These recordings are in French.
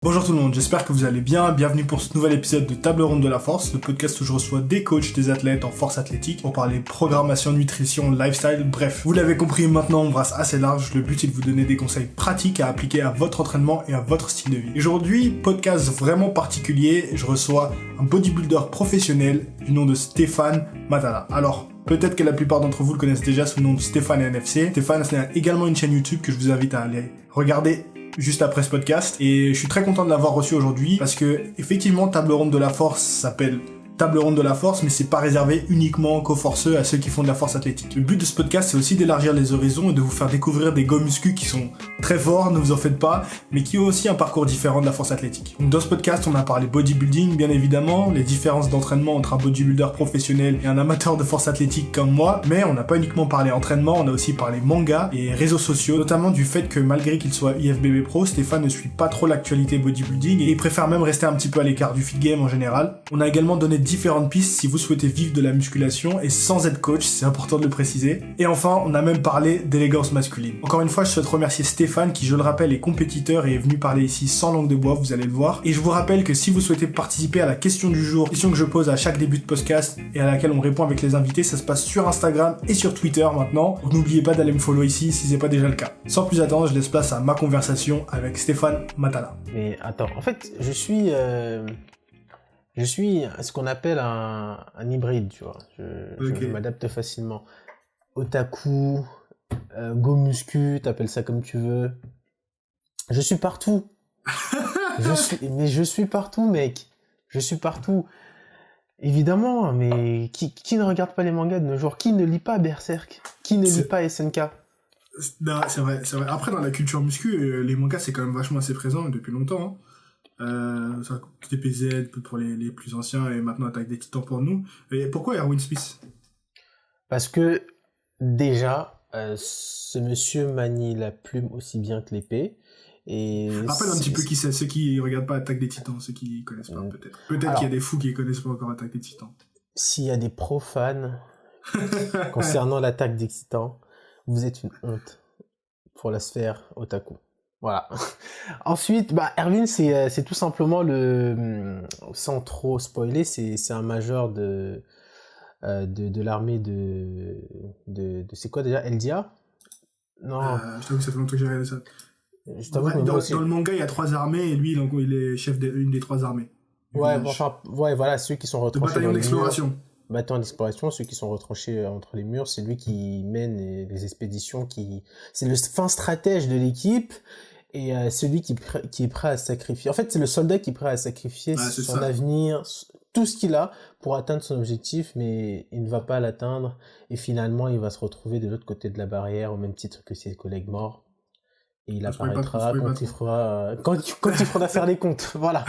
Bonjour tout le monde, j'espère que vous allez bien. Bienvenue pour ce nouvel épisode de Table Ronde de la Force, le podcast où je reçois des coachs, des athlètes en force athlétique pour parler programmation, nutrition, lifestyle, bref. Vous l'avez compris, maintenant on brasse assez large. Le but est de vous donner des conseils pratiques à appliquer à votre entraînement et à votre style de vie. Aujourd'hui, podcast vraiment particulier, je reçois un bodybuilder professionnel du nom de Stéphane Matala. Alors, peut-être que la plupart d'entre vous le connaissent déjà sous le nom de Stéphane NFC. Stéphane a également une chaîne YouTube que je vous invite à aller regarder juste après ce podcast, et je suis très content de l'avoir reçu aujourd'hui parce que effectivement Table Ronde de la Force s'appelle Table Ronde de la Force, mais c'est pas réservé uniquement qu'aux forceux, à ceux qui font de la force athlétique. Le but de ce podcast, c'est aussi d'élargir les horizons et de vous faire découvrir des gars muscu qui sont très forts, ne vous en faites pas, mais qui ont aussi un parcours différent de la force athlétique. Donc dans ce podcast, on a parlé bodybuilding, bien évidemment, les différences d'entraînement entre un bodybuilder professionnel et un amateur de force athlétique comme moi, mais on n'a pas uniquement parlé entraînement, on a aussi parlé manga et réseaux sociaux, notamment du fait que malgré qu'il soit IFBB Pro, Stéphane ne suit pas trop l'actualité bodybuilding et il préfère même rester un petit peu à l'écart du fit game en général. On a également donné différentes pistes si vous souhaitez vivre de la musculation et sans être coach, c'est important de le préciser. Et enfin, on a même parlé d'élégance masculine. Encore une fois, je souhaite remercier Stéphane qui, je le rappelle, est compétiteur et est venu parler ici sans langue de bois, vous allez le voir. Et je vous rappelle que si vous souhaitez participer à la question du jour, question que je pose à chaque début de podcast et à laquelle on répond avec les invités, ça se passe sur Instagram et sur Twitter maintenant. Donc n'oubliez pas d'aller me follow ici si c'est pas déjà le cas. Sans plus attendre, je laisse place à ma conversation avec Stéphane Matala. Mais attends, en fait, je suis ce qu'on appelle un hybride, tu vois. Je m'adapte facilement. Otaku, go muscu, t'appelles ça comme tu veux. Je suis partout. je suis partout, mec. Je suis partout. Évidemment, mais qui ne regarde pas les mangas de nos jours? Qui ne lit pas Berserk? Qui ne lit pas SNK? Non, c'est vrai. Après, dans la culture muscu, les mangas, c'est quand même vachement assez présent depuis longtemps, ça, TPZ pour les plus anciens et maintenant Attaque des Titans pour nous. Et pourquoi Erwin Smith? Parce que déjà, ce monsieur manie la plume aussi bien que l'épée. Et rappelle un petit peu qui c'est, ceux qui regardent pas Attaque des Titans, ceux qui connaissent pas peut-être. Peut-être qu'il y a des fous qui connaissent pas encore Attaque des Titans. S'il y a des profanes concernant l'Attaque des Titans, vous êtes une honte pour la sphère otaku. Voilà. Ensuite, Erwin, c'est tout simplement sans trop spoiler, c'est un major de l'armée de c'est quoi déjà, Eldia? Non. Je t'avoue que ça fait longtemps que j'ai regardé ça. Dans le manga, il y a 3 armées et lui, il est chef d'une des 3 armées. Voilà, ceux qui sont retranchés. Le bataillon d'exploration. Bataillon d'exploration, ceux qui sont retranchés entre les murs, c'est lui qui mène les expéditions, c'est le fin stratège de l'équipe. Et celui qui est prêt à sacrifier. En fait, c'est le soldat qui est prêt à sacrifier son avenir, tout ce qu'il a pour atteindre son objectif, mais il ne va pas l'atteindre. Et finalement, il va se retrouver de l'autre côté de la barrière, au même titre que ses collègues morts. Et il apparaîtra quand il faudra faire les comptes. Voilà.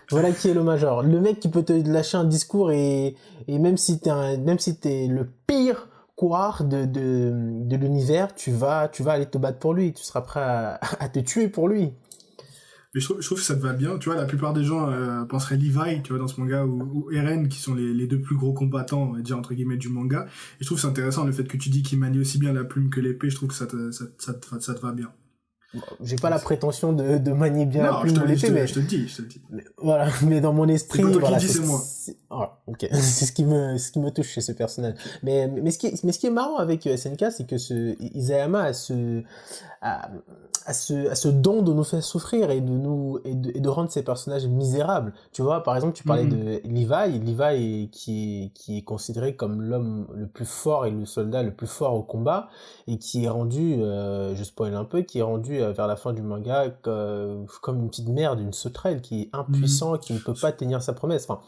Voilà qui est le major. Le mec qui peut te lâcher un discours et même si t'es le pire coureur de l'univers, tu vas aller te battre pour lui, tu seras prêt à te tuer pour lui. Mais je trouve que ça te va bien, tu vois, la plupart des gens penseraient Levi, tu vois, dans ce manga, ou Eren, qui sont les deux plus gros combattants, on va dire, entre guillemets, du manga. Et je trouve que c'est intéressant le fait que tu dis qu'il manie aussi bien la plume que l'épée, je trouve que ça te va bien. Bon, j'ai pas la prétention de manier bien la plume ou l'épée, mais... Je te le dis. Mais, voilà, mais dans mon esprit... C'est voilà, c'est moi. Ok, c'est ce qui me touche chez ce personnage. Mais ce qui est marrant avec SNK, c'est que Isayama a ce don de nous faire souffrir et de rendre ces personnages misérables. Tu vois, par exemple, tu parlais de Levi qui est considéré comme l'homme le plus fort et le soldat le plus fort au combat, et qui est rendu, je spoil un peu, qui est rendu vers la fin du manga comme une petite merde, une sauterelle, qui est impuissant, qui ne peut pas tenir sa promesse. Enfin,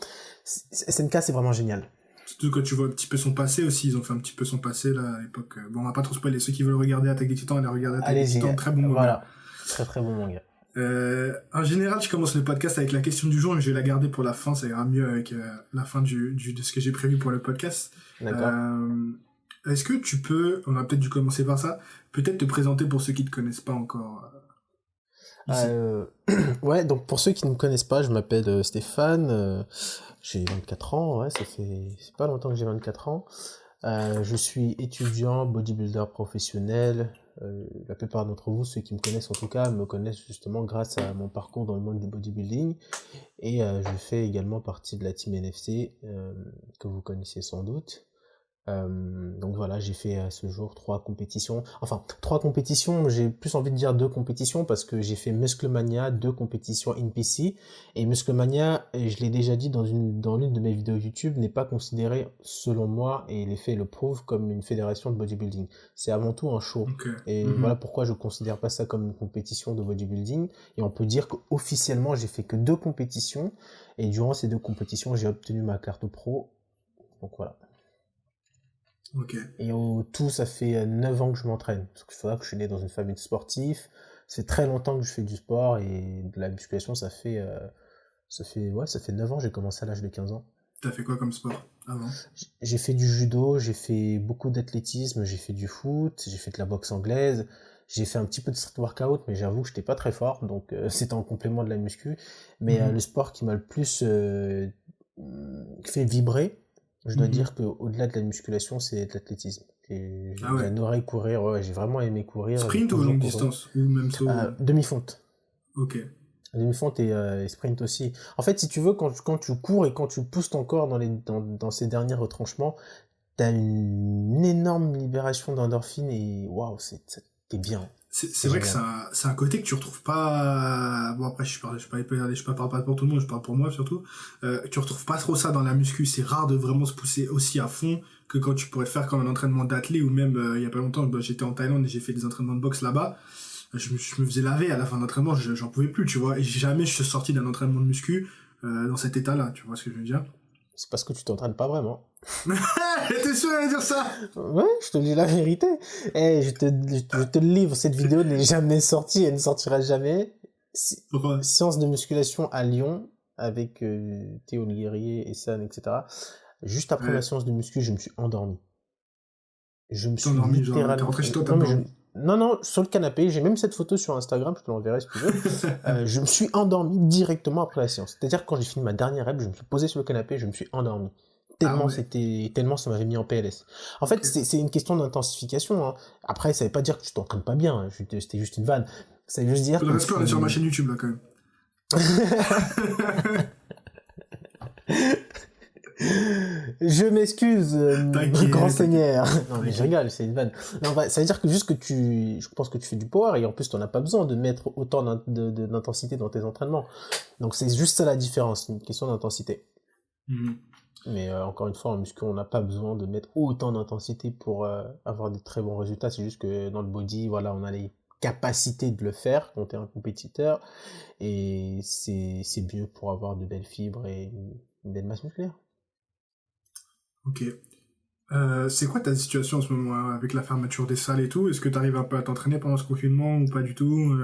SNK, c'est vraiment génial. Surtout quand tu vois un petit peu son passé aussi, ils ont fait un petit peu son passé là à l'époque. Bon, on va pas trop spoiler, ceux qui veulent regarder Attaque des Titans, allez regarder Attaque des Titans, très bon manga. Voilà, très très bon manga. En général, je commence le podcast avec la question du jour, mais je vais la garder pour la fin, ça ira mieux avec la fin de ce que j'ai prévu pour le podcast. D'accord. Est-ce que tu peux, on a peut-être dû commencer par ça, peut-être te présenter pour ceux qui ne te connaissent pas encore Ouais, donc pour ceux qui ne me connaissent pas, je m'appelle Stéphane, j'ai 24 ans, ouais, c'est pas longtemps que j'ai 24 ans. Je suis étudiant, bodybuilder professionnel, La plupart d'entre vous, ceux qui me connaissent en tout cas, me connaissent justement grâce à mon parcours dans le monde du bodybuilding. Et je fais également partie de la team NFC, que vous connaissez sans doute. Donc voilà, j'ai fait à ce jour 3 compétitions. Enfin, 3 compétitions, j'ai plus envie de dire 2 compétitions parce que j'ai fait Musclemania, 2 compétitions NPC. Et Musclemania, je l'ai déjà dit dans l'une de mes vidéos YouTube, n'est pas considéré, selon moi, et les faits le prouvent, comme une fédération de bodybuilding. C'est avant tout un show. Ok. Et voilà pourquoi je considère pas ça comme une compétition de bodybuilding. Et on peut dire qu'officiellement, j'ai fait que 2 compétitions. Et durant ces 2 compétitions, j'ai obtenu ma carte pro. Donc voilà. Ok. Et au tout, ça fait 9 ans que je m'entraîne. Parce qu'il faudra que je suis né dans une famille de sportifs. Ça fait très longtemps que je fais du sport et de la musculation, ça fait 9 ans. J'ai commencé à l'âge de 15 ans. T'as fait quoi comme sport avant? J'ai fait du judo, j'ai fait beaucoup d'athlétisme, j'ai fait du foot, j'ai fait de la boxe anglaise, j'ai fait un petit peu de street workout, mais j'avoue que j'étais pas très fort, donc c'était en complément de la muscu. Mais le sport qui m'a le plus fait vibrer, je dois dire qu'au-delà de la musculation, c'est de l'athlétisme. Ah ouais. J'adorais courir, ouais, j'ai vraiment aimé courir. Sprint ou longue distance? Ou même saut? Demi-fonte. Ok. Demi-fonte et sprint aussi. En fait, si tu veux, quand tu cours et quand tu pousses ton corps dans ces derniers retranchements, t'as une énorme libération d'endorphine et waouh, t'es bien. C'est vrai que c'est un côté que tu retrouves pas. Bon, après, je parle pas pour tout le monde, je parle pour moi surtout. Tu retrouves pas trop ça dans la muscu. C'est rare de vraiment se pousser aussi à fond que quand tu pourrais faire comme un entraînement d'athlète ou même il y a pas longtemps, j'étais en Thaïlande et j'ai fait des entraînements de boxe là-bas. Je me faisais laver à la fin de l'entraînement, j'en pouvais plus, tu vois. Et jamais je suis sorti d'un entraînement de muscu dans cet état-là, tu vois ce que je veux dire? C'est parce que tu t'entraînes pas vraiment. T'es sûr de dire ça? Ouais, je te dis la vérité. Je te le livre, cette vidéo n'est jamais sortie, elle ne sortira jamais. Pourquoi? Séance de musculation à Lyon avec Théo Le Guerrier, Essan, etc. Juste après la séance de muscu, je me suis endormi. Je me suis endormi, genre, littéralement... t'es rentré chez toi, t'as endormi? Non, sur le canapé, j'ai même cette photo sur Instagram, je te l'enverrai si tu veux. Je me suis endormi directement après la séance. C'est-à-dire que quand j'ai fini ma dernière rep, je me suis posé sur le canapé, je me suis endormi. Tellement ça m'avait mis en PLS. En fait, c'est une question d'intensification. Hein. Après, ça veut pas dire que tu t'entraînes pas bien, c'était juste une vanne. Ça veut juste dire le reste, on est sur ma chaîne YouTube là quand même. Je m'excuse, grand seigneur. Non, mais je rigole, c'est une vanne. Non, ça veut dire que juste que je pense que tu fais du power et en plus, t'en as pas besoin de mettre autant d'intensité dans tes entraînements. Donc, c'est juste ça la différence, une question d'intensité. Mais encore une fois, en muscu, on n'a pas besoin de mettre autant d'intensité pour avoir des très bons résultats. C'est juste que dans le body, voilà, on a les capacités de le faire quand t'es un compétiteur et c'est mieux pour avoir de belles fibres et une belle masse musculaire. Ok. C'est quoi ta situation en ce moment avec la fermeture des salles et tout? Est-ce que tu arrives un peu à t'entraîner pendant ce confinement ou pas du tout?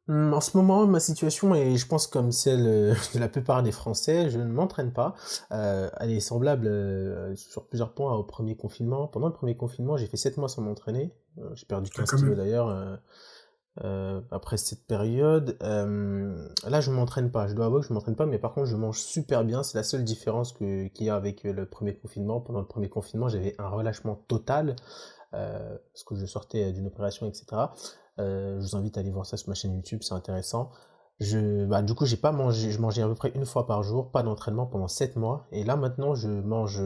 En ce moment, ma situation est, je pense, comme celle de la plupart des Français. Je ne m'entraîne pas. Elle est semblable sur plusieurs points au premier confinement. Pendant le premier confinement, j'ai fait 7 mois sans m'entraîner. J'ai perdu 15 kilos d'ailleurs. Après cette période, là je m'entraîne pas, je dois avouer que je m'entraîne pas, mais par contre je mange super bien, c'est la seule différence qu'il y a avec le premier confinement. Pendant le premier confinement j'avais un relâchement total, parce que je sortais d'une opération, etc. Je vous invite à aller voir ça sur ma chaîne YouTube, c'est intéressant. Du coup j'ai pas mangé, je mangeais à peu près une fois par jour, pas d'entraînement pendant 7 mois, et là maintenant je mange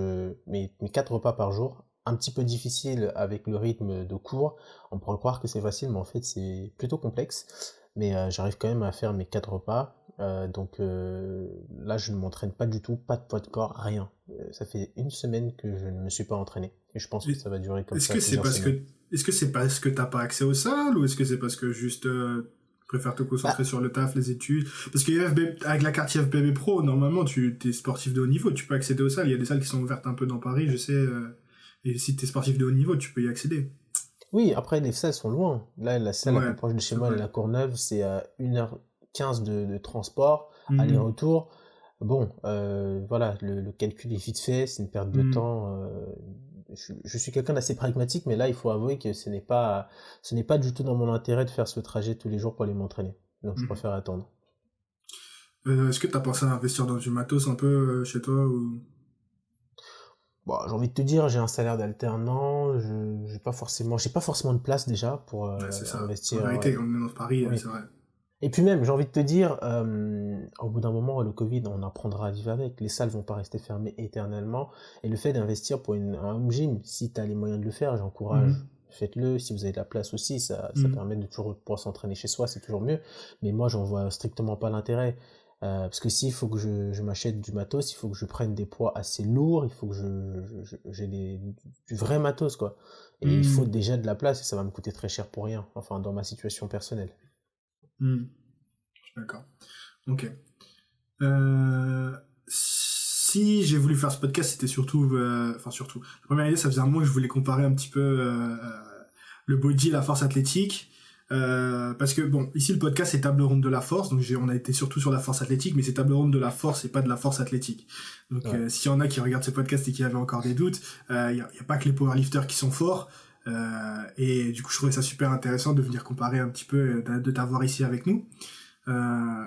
mes 4 repas par jour. Un petit peu difficile avec le rythme de cours. On pourrait croire que c'est facile, mais en fait c'est plutôt complexe. Mais j'arrive quand même à faire mes 4 repas. Donc là je ne m'entraîne pas du tout, pas de poids de corps, rien. Ça fait 1 semaine que je ne me suis pas entraîné. Et je pense que ça va durer comme ça. Est-ce que c'est parce que t'as pas accès aux salles ou est-ce que c'est parce que juste tu préfères te concentrer sur le taf, les études? Parce que avec la carte IFBB Pro, normalement t'es sportif de haut niveau, tu peux accéder aux salles. Il y a des salles qui sont ouvertes un peu dans Paris, je sais. Et si t'es sportif de haut niveau, tu peux y accéder. Oui, après, les salles sont loin. Là, la salle la plus proche de chez moi, la Courneuve, c'est à 1h15 de transport, aller-retour. Bon, voilà, le calcul est vite fait, c'est une perte de temps. Je suis quelqu'un d'assez pragmatique, mais là, il faut avouer que ce n'est pas du tout dans mon intérêt de faire ce trajet tous les jours pour aller m'entraîner. Donc, je préfère attendre. Est-ce que t'as pensé à investir dans du matos un peu chez toi ou... Bon, j'ai envie de te dire, j'ai un salaire d'alternant, j'ai pas forcément de place déjà pour Ouais, c'est ça. En investir. vérité, quand on est dans Paris, Oui. c'est vrai. Et puis même, j'ai envie de te dire, au bout d'un moment, le Covid, on apprendra à vivre avec. Les salles vont pas rester fermées éternellement. Et le fait d'investir pour un home gym, si tu as les moyens de le faire, j'encourage, Mhm. faites-le. Si vous avez de la place aussi, ça Mhm. permet de toujours pouvoir s'entraîner chez soi, c'est toujours mieux. Mais moi, j'en vois strictement pas l'intérêt. Parce que s'il faut que je m'achète du matos, il faut que je prenne des poids assez lourds, il faut que j'ai du vrai matos, quoi. Et il faut Mhm. déjà de la place et ça va me coûter très cher pour rien. Enfin, dans ma situation personnelle. Mhm. Je suis d'accord. Ok. Euh, Si j'ai voulu faire ce podcast, c'était surtout, enfin surtout, la première idée, ça faisait un moment que je voulais comparer un petit peu le body et la force athlétique. Parce que bon, ici le podcast c'est table ronde de la force, donc on a été surtout sur la force athlétique, mais c'est table ronde de la force et pas de la force athlétique. Donc Ouais. s'il y en a qui regardent ce podcast et qui avaient encore des doutes, y a pas que les powerlifters qui sont forts. Et du coup, je trouvais ça super intéressant de venir comparer un petit peu, de t'avoir ici avec nous. Euh,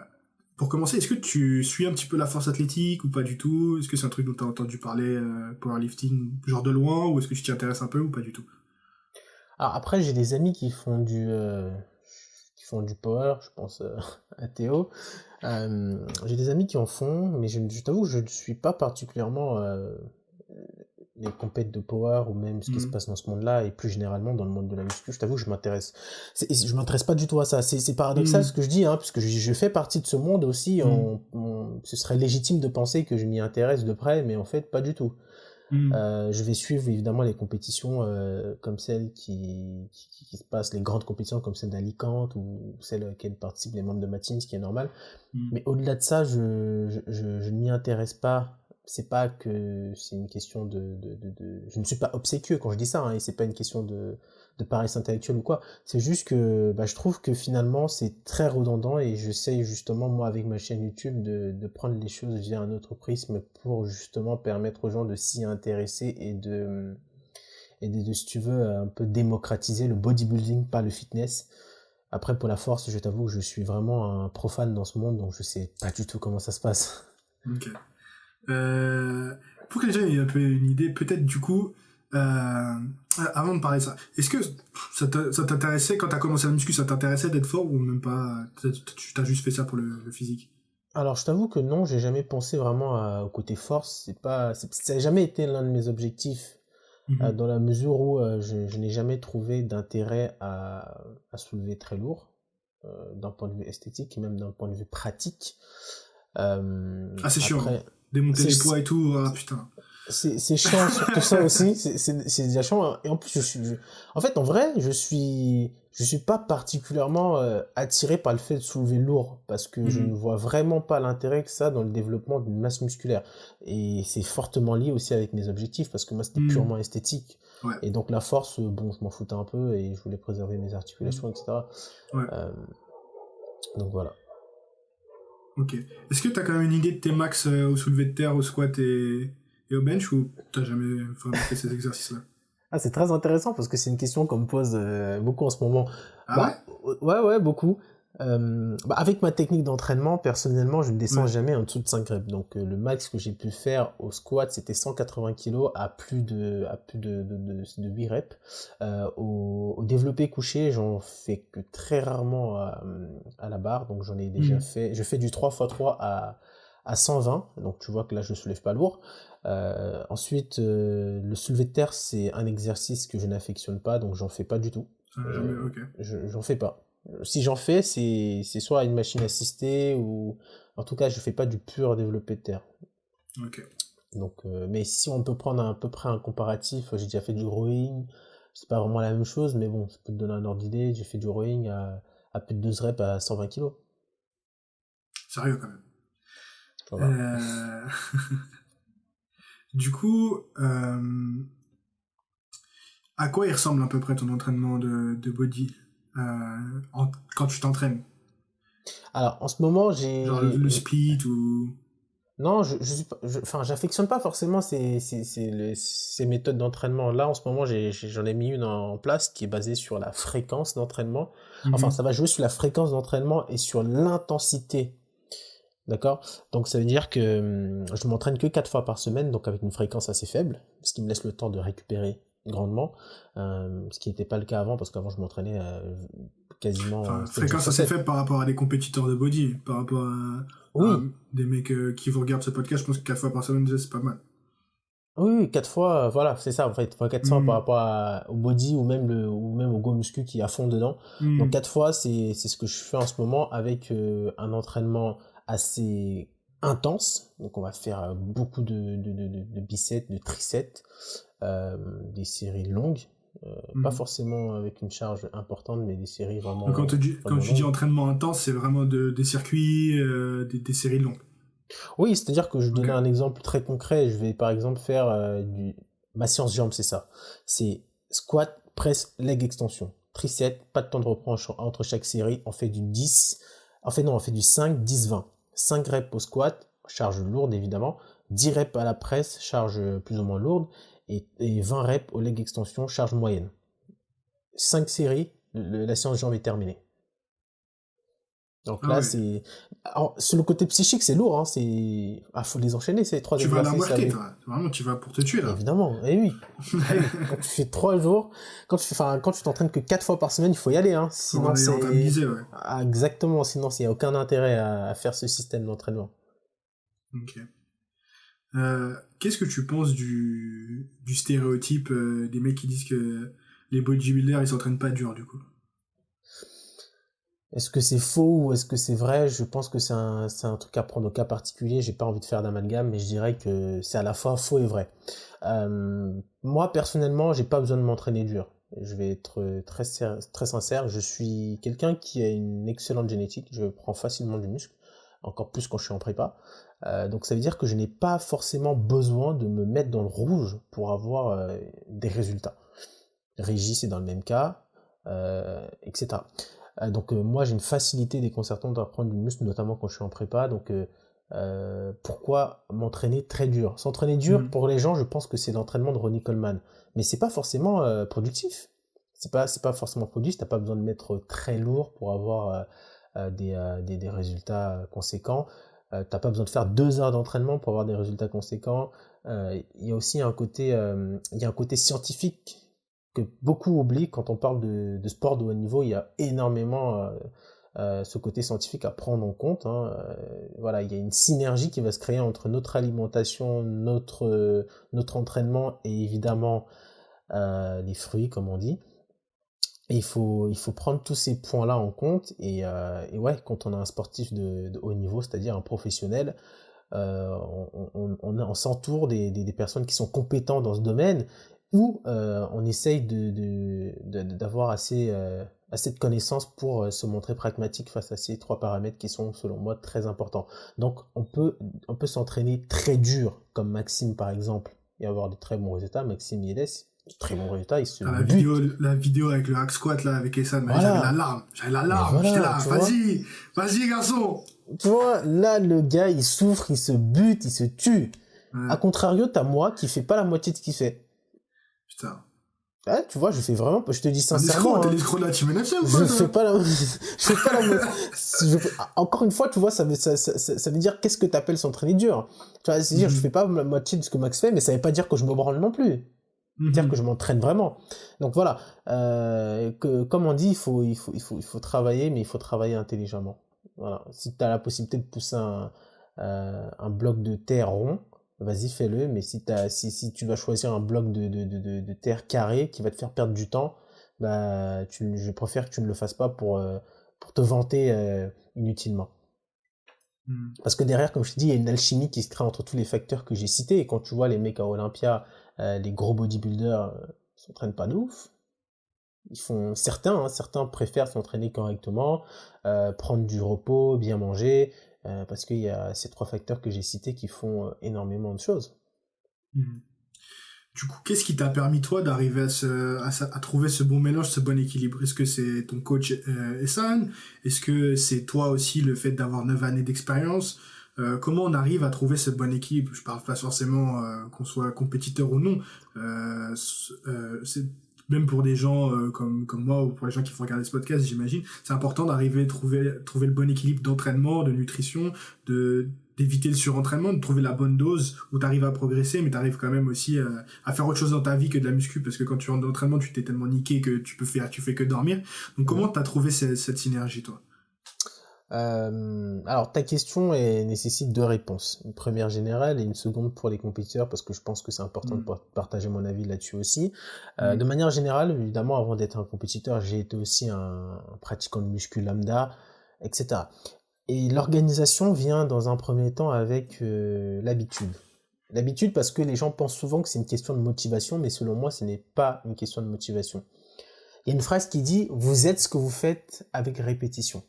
pour commencer, est-ce que tu suis un petit peu la force athlétique ou pas du tout? Est-ce que c'est un truc dont tu as entendu parler, powerlifting, genre de loin, ou est-ce que tu t'y intéresses un peu ou pas du tout? Alors après, j'ai des amis qui font du power, je pense à Théo. J'ai des amis qui en font, mais je t'avoue que je ne suis pas particulièrement les compètes de power ou même ce qui se Mhm. passe dans ce monde-là et plus généralement dans le monde de la muscu. Je t'avoue que je m'intéresse pas du tout à ça. C'est paradoxal ce Mhm. que je dis, hein, puisque je fais partie de ce monde aussi. Mhm. Ce serait légitime de penser que je m'y intéresse de près, mais en fait, pas du tout. Mhm. Je vais suivre évidemment les compétitions comme celles qui se passent, les grandes compétitions comme celle d'Alicante ou celles auxquelles participent les membres de ma team, ce qui est normal. Mhm. Mais au-delà de ça, je ne m'y intéresse pas. C'est pas que c'est une question Je ne suis pas obséquieux quand je dis ça, hein, et c'est pas une question de paresse intellectuelle ou quoi. C'est juste que bah, je trouve que finalement c'est très redondant et j'essaye justement, moi, avec ma chaîne YouTube, de prendre les choses via un autre prisme pour justement permettre aux gens de s'y intéresser si tu veux, un peu démocratiser le bodybuilding, pas le fitness. Après, pour la force, je t'avoue que je suis vraiment un profane dans ce monde, donc je sais pas du tout comment ça se passe. Ok. Euh, pour que les gens aient un peu une idée, peut-être du coup, avant de parler de ça, est-ce que ça t'intéressait, quand t'as commencé la muscu, ça t'intéressait d'être fort ou même pas? Tu t'as juste fait ça pour le physique? Alors, je t'avoue que non, j'ai jamais pensé vraiment au côté force. Ça n'a jamais été l'un de mes objectifs, Mhm. dans la mesure où je n'ai jamais trouvé d'intérêt à soulever très lourd, d'un point de vue esthétique et même d'un point de vue pratique. Ah, c'est chiant, hein. Après, Démonter c'est les poids et tout, ah putain. c'est chiant, surtout ça aussi, c'est déjà chiant, hein. Et en plus, en fait, en vrai, je suis pas particulièrement attiré par le fait de soulever lourd, parce que je ne Mhm. vois vraiment pas l'intérêt que ça dans le développement d'une masse musculaire. Et c'est fortement lié aussi avec mes objectifs, parce que moi, c'était Mhm. purement esthétique. Ouais. Et donc, la force, bon, je m'en foutais un peu, et je voulais préserver mes Mhm. articulations, etc. Ouais. Euh, donc voilà. Ok. Est-ce que t'as quand même une idée de tes max au soulevé de terre, au squat et au bench ou t'as jamais vraiment fait ces exercices-là? Ah, c'est très intéressant parce que c'est une question qu'on me pose beaucoup en ce moment. Ah ouais? Bah, ouais, beaucoup. Bah, avec ma technique d'entraînement, personnellement, je ne descends Ouais. jamais en dessous de 5 reps. Donc, le max que j'ai pu faire au squat, c'était 180 kilos à plus de 8 reps. Au développé couché, j'en fais que très rarement à la barre. Donc, j'en ai déjà Mhm. fait. Je fais du 3x3 à 120. Donc, tu vois que là, je soulève pas lourd. Ensuite, le soulevé de terre, c'est un exercice que je n'affectionne pas, donc j'en fais pas du tout. Ça n'a jamais. Ok. J'en fais pas. Si j'en fais, c'est soit une machine assistée ou en tout cas, je fais pas du pur développé de terre. Ok. Donc, mais si on peut prendre à peu près un comparatif, j'ai déjà fait du rowing. C'est pas vraiment la même chose, mais bon, ça peut te donner un ordre d'idée. J'ai fait du rowing à plus de 12 reps à 120 kilos. Sérieux quand même. Voilà. Euh... Du coup, à quoi il ressemble à peu près ton entraînement de body quand tu t'entraînes? Alors, en ce moment, Genre le split ou... non, enfin, j'affectionne pas forcément ces méthodes d'entraînement. Là, en ce moment, j'en ai mis une en place qui est basée sur la fréquence d'entraînement. Enfin, Mhm. ça va jouer sur la fréquence d'entraînement et sur l'intensité D'accord? Donc ça veut dire que je m'entraîne que 4 fois par semaine, donc avec une fréquence assez faible, ce qui me laisse le temps de récupérer grandement, ce qui n'était pas le cas avant, parce qu'avant je m'entraînais quasiment Enfin, 7 jours fréquence sur assez 7. faible par rapport à des compétiteurs de body, par rapport à Oui, des mecs qui vous regardent ce podcast, je pense que 4 fois par semaine, déjà, c'est pas mal. oui, oui, 4 fois, voilà, c'est ça en fait, fois 400 par Hmm. rapport au body ou même au go muscu qui est à fond dedans. Donc Hmm. 4 fois, c'est ce que je fais en ce moment avec un entraînement assez intense. Donc on va faire beaucoup de biceps, de triceps, euh, des séries longues, pas Hmm. forcément avec une charge importante, mais des séries Donc quand vraiment tu dis longues. entraînement intense, c'est vraiment des circuits, des séries longues. Oui, c'est-à-dire que je Ok. donnais un exemple très concret. Je vais par exemple faire ma séance jambes, c'est ça. C'est squat, presse, leg extension. Tricep, pas de temps de repos entre chaque série. On fait du 10. En fait, non, on fait du 5, 10, 20. 5 reps au squat, charge lourde évidemment. 10 reps à la presse, charge plus ou moins lourde. Et 20 reps au leg extension, charge moyenne. 5 séries, la séance jambes est terminée. Donc Ah là, ouais. c'est... Alors, sur le côté psychique, c'est lourd, hein, c'est... Ah, faut les enchaîner, ces 3 Tu vas la exercices worker, avec... toi. Vraiment, tu vas pour te tuer, là. Évidemment, eh oui. Eh oui. Quand tu fais 3 jours, quand tu t'entraînes que 4 fois par semaine, il faut y aller, hein. Faut Sinon, aller c'est... rentabiliser, ouais. Ah, exactement, sinon, il n'y a aucun intérêt à faire ce système d'entraînement. Ok. Qu'est-ce que tu penses du stéréotype des mecs qui disent que les bodybuilders, ils s'entraînent pas dur, du coup? Est-ce que c'est faux ou est-ce que c'est vrai? Je pense que c'est un truc à prendre au cas particulier. J'ai pas envie de faire d'amalgame, mais je dirais que c'est à la fois faux et vrai. Moi, personnellement, j'ai pas besoin de m'entraîner dur. Je vais être très sincère. Je suis quelqu'un qui a une excellente génétique. Je prends facilement du muscle, encore plus quand je suis en prépa. Donc ça veut dire que je n'ai pas forcément besoin de me mettre dans le rouge pour avoir des résultats. Régis, c'est dans le même cas, etc. Donc moi j'ai une facilité déconcertante à prendre du muscle, notamment quand je suis en prépa. Donc pourquoi m'entraîner très dur? S'entraîner dur Hmm. pour les gens, je pense que c'est l'entraînement de Ronnie Coleman, mais c'est pas forcément productif. C'est pas forcément productif. T'as pas besoin de mettre très lourd pour avoir des résultats conséquents. T'as pas besoin de faire 2 heures d'entraînement pour avoir des résultats conséquents. Il y a aussi il y a un côté scientifique que beaucoup oublient quand on parle de sport de haut niveau. Il y a énormément ce côté scientifique à prendre en compte, hein. Voilà, il y a une synergie qui va se créer entre notre alimentation, notre entraînement et évidemment les fruits, comme on dit. Et il faut prendre tous ces points-là en compte. Et ouais, quand on a un sportif de haut niveau, c'est-à-dire un professionnel, on s'entoure des personnes qui sont compétentes dans ce domaine ou on essaye d'avoir assez de connaissances pour se montrer pragmatique face à ces 3 paramètres qui sont, selon moi, très importants. Donc, on peut s'entraîner très dur, comme Maxime, par exemple, et avoir de très bons résultats. Maxime Yedes, de très bons résultats, il se Ah, bute. la vidéo avec le hack squat, là, avec Essan, Voilà. j'avais la Mais larme, j'étais voilà, là, tu vois. vas-y, garçon! Tu vois, là, le gars, il souffre, il se bute, il se tue. A Ouais, contrario, t'as moi qui fais pas la moitié de ce qu'il fait. putain. Ouais, tu vois, je fais vraiment, je te dis T'es sincèrement, hein, l'escroc de la Team NFC ou quoi, je toi? fais pas la, je fais pas la moitié. Encore une fois, tu vois, ça veut dire qu'est-ce que t'appelles s'entraîner dur. Tu vois, c'est-à-dire, je fais Mhm. pas la moitié de ce que Max fait, mais ça veut pas dire que je me branle non plus. C'est-à-dire que Mhm. je m'entraîne vraiment. Donc voilà, comme on dit, il faut travailler, mais il faut travailler intelligemment. Voilà. Si tu as la possibilité de pousser un bloc de terre rond, vas-y, fais-le. Mais si tu dois choisir un bloc de terre carré qui va te faire perdre du temps, bah, je préfère que tu ne le fasses pas pour te vanter inutilement. Mhm. Parce que derrière, comme je te dis, il y a une alchimie qui se crée entre tous les facteurs que j'ai cités. Et quand tu vois les mecs à Olympia, les gros bodybuilders, s'entraînent pas de ouf. Certains préfèrent s'entraîner correctement, prendre du repos, bien manger, parce qu'il y a ces 3 facteurs que j'ai cités qui font énormément de choses. Mhm. Du coup, qu'est-ce qui t'a permis, toi, d'arriver à trouver ce bon mélange, ce bon équilibre? Est-ce que c'est ton coach Essan? Est-ce que c'est toi aussi le fait d'avoir 9 années d'expérience? Comment on arrive à trouver ce bon équilibre? Je parle pas forcément qu'on soit compétiteur ou non. C'est même pour des gens comme moi ou pour les gens qui font regarder ce podcast, j'imagine, c'est important d'arriver à trouver le bon équilibre d'entraînement, de nutrition, d'éviter le surentraînement, de trouver la bonne dose où tu arrives à progresser, mais tu arrives quand même aussi à faire autre chose dans ta vie que de la muscu, parce que quand tu rentres dans l'entraînement, tu t'es tellement niqué que tu fais que dormir. Donc comment tu as trouvé cette synergie, toi? Alors, ta question nécessite deux réponses. Une première générale et une seconde pour les compétiteurs, parce que je pense que c'est important de partager mon avis là-dessus aussi. De manière générale, évidemment, avant d'être un compétiteur, j'ai été aussi un pratiquant de muscu lambda, etc. Et l'organisation vient dans un premier temps avec l'habitude. L'habitude parce que les gens pensent souvent que c'est une question de motivation, mais selon moi, ce n'est pas une question de motivation. Il y a une phrase qui dit « Vous êtes ce que vous faites avec répétition ».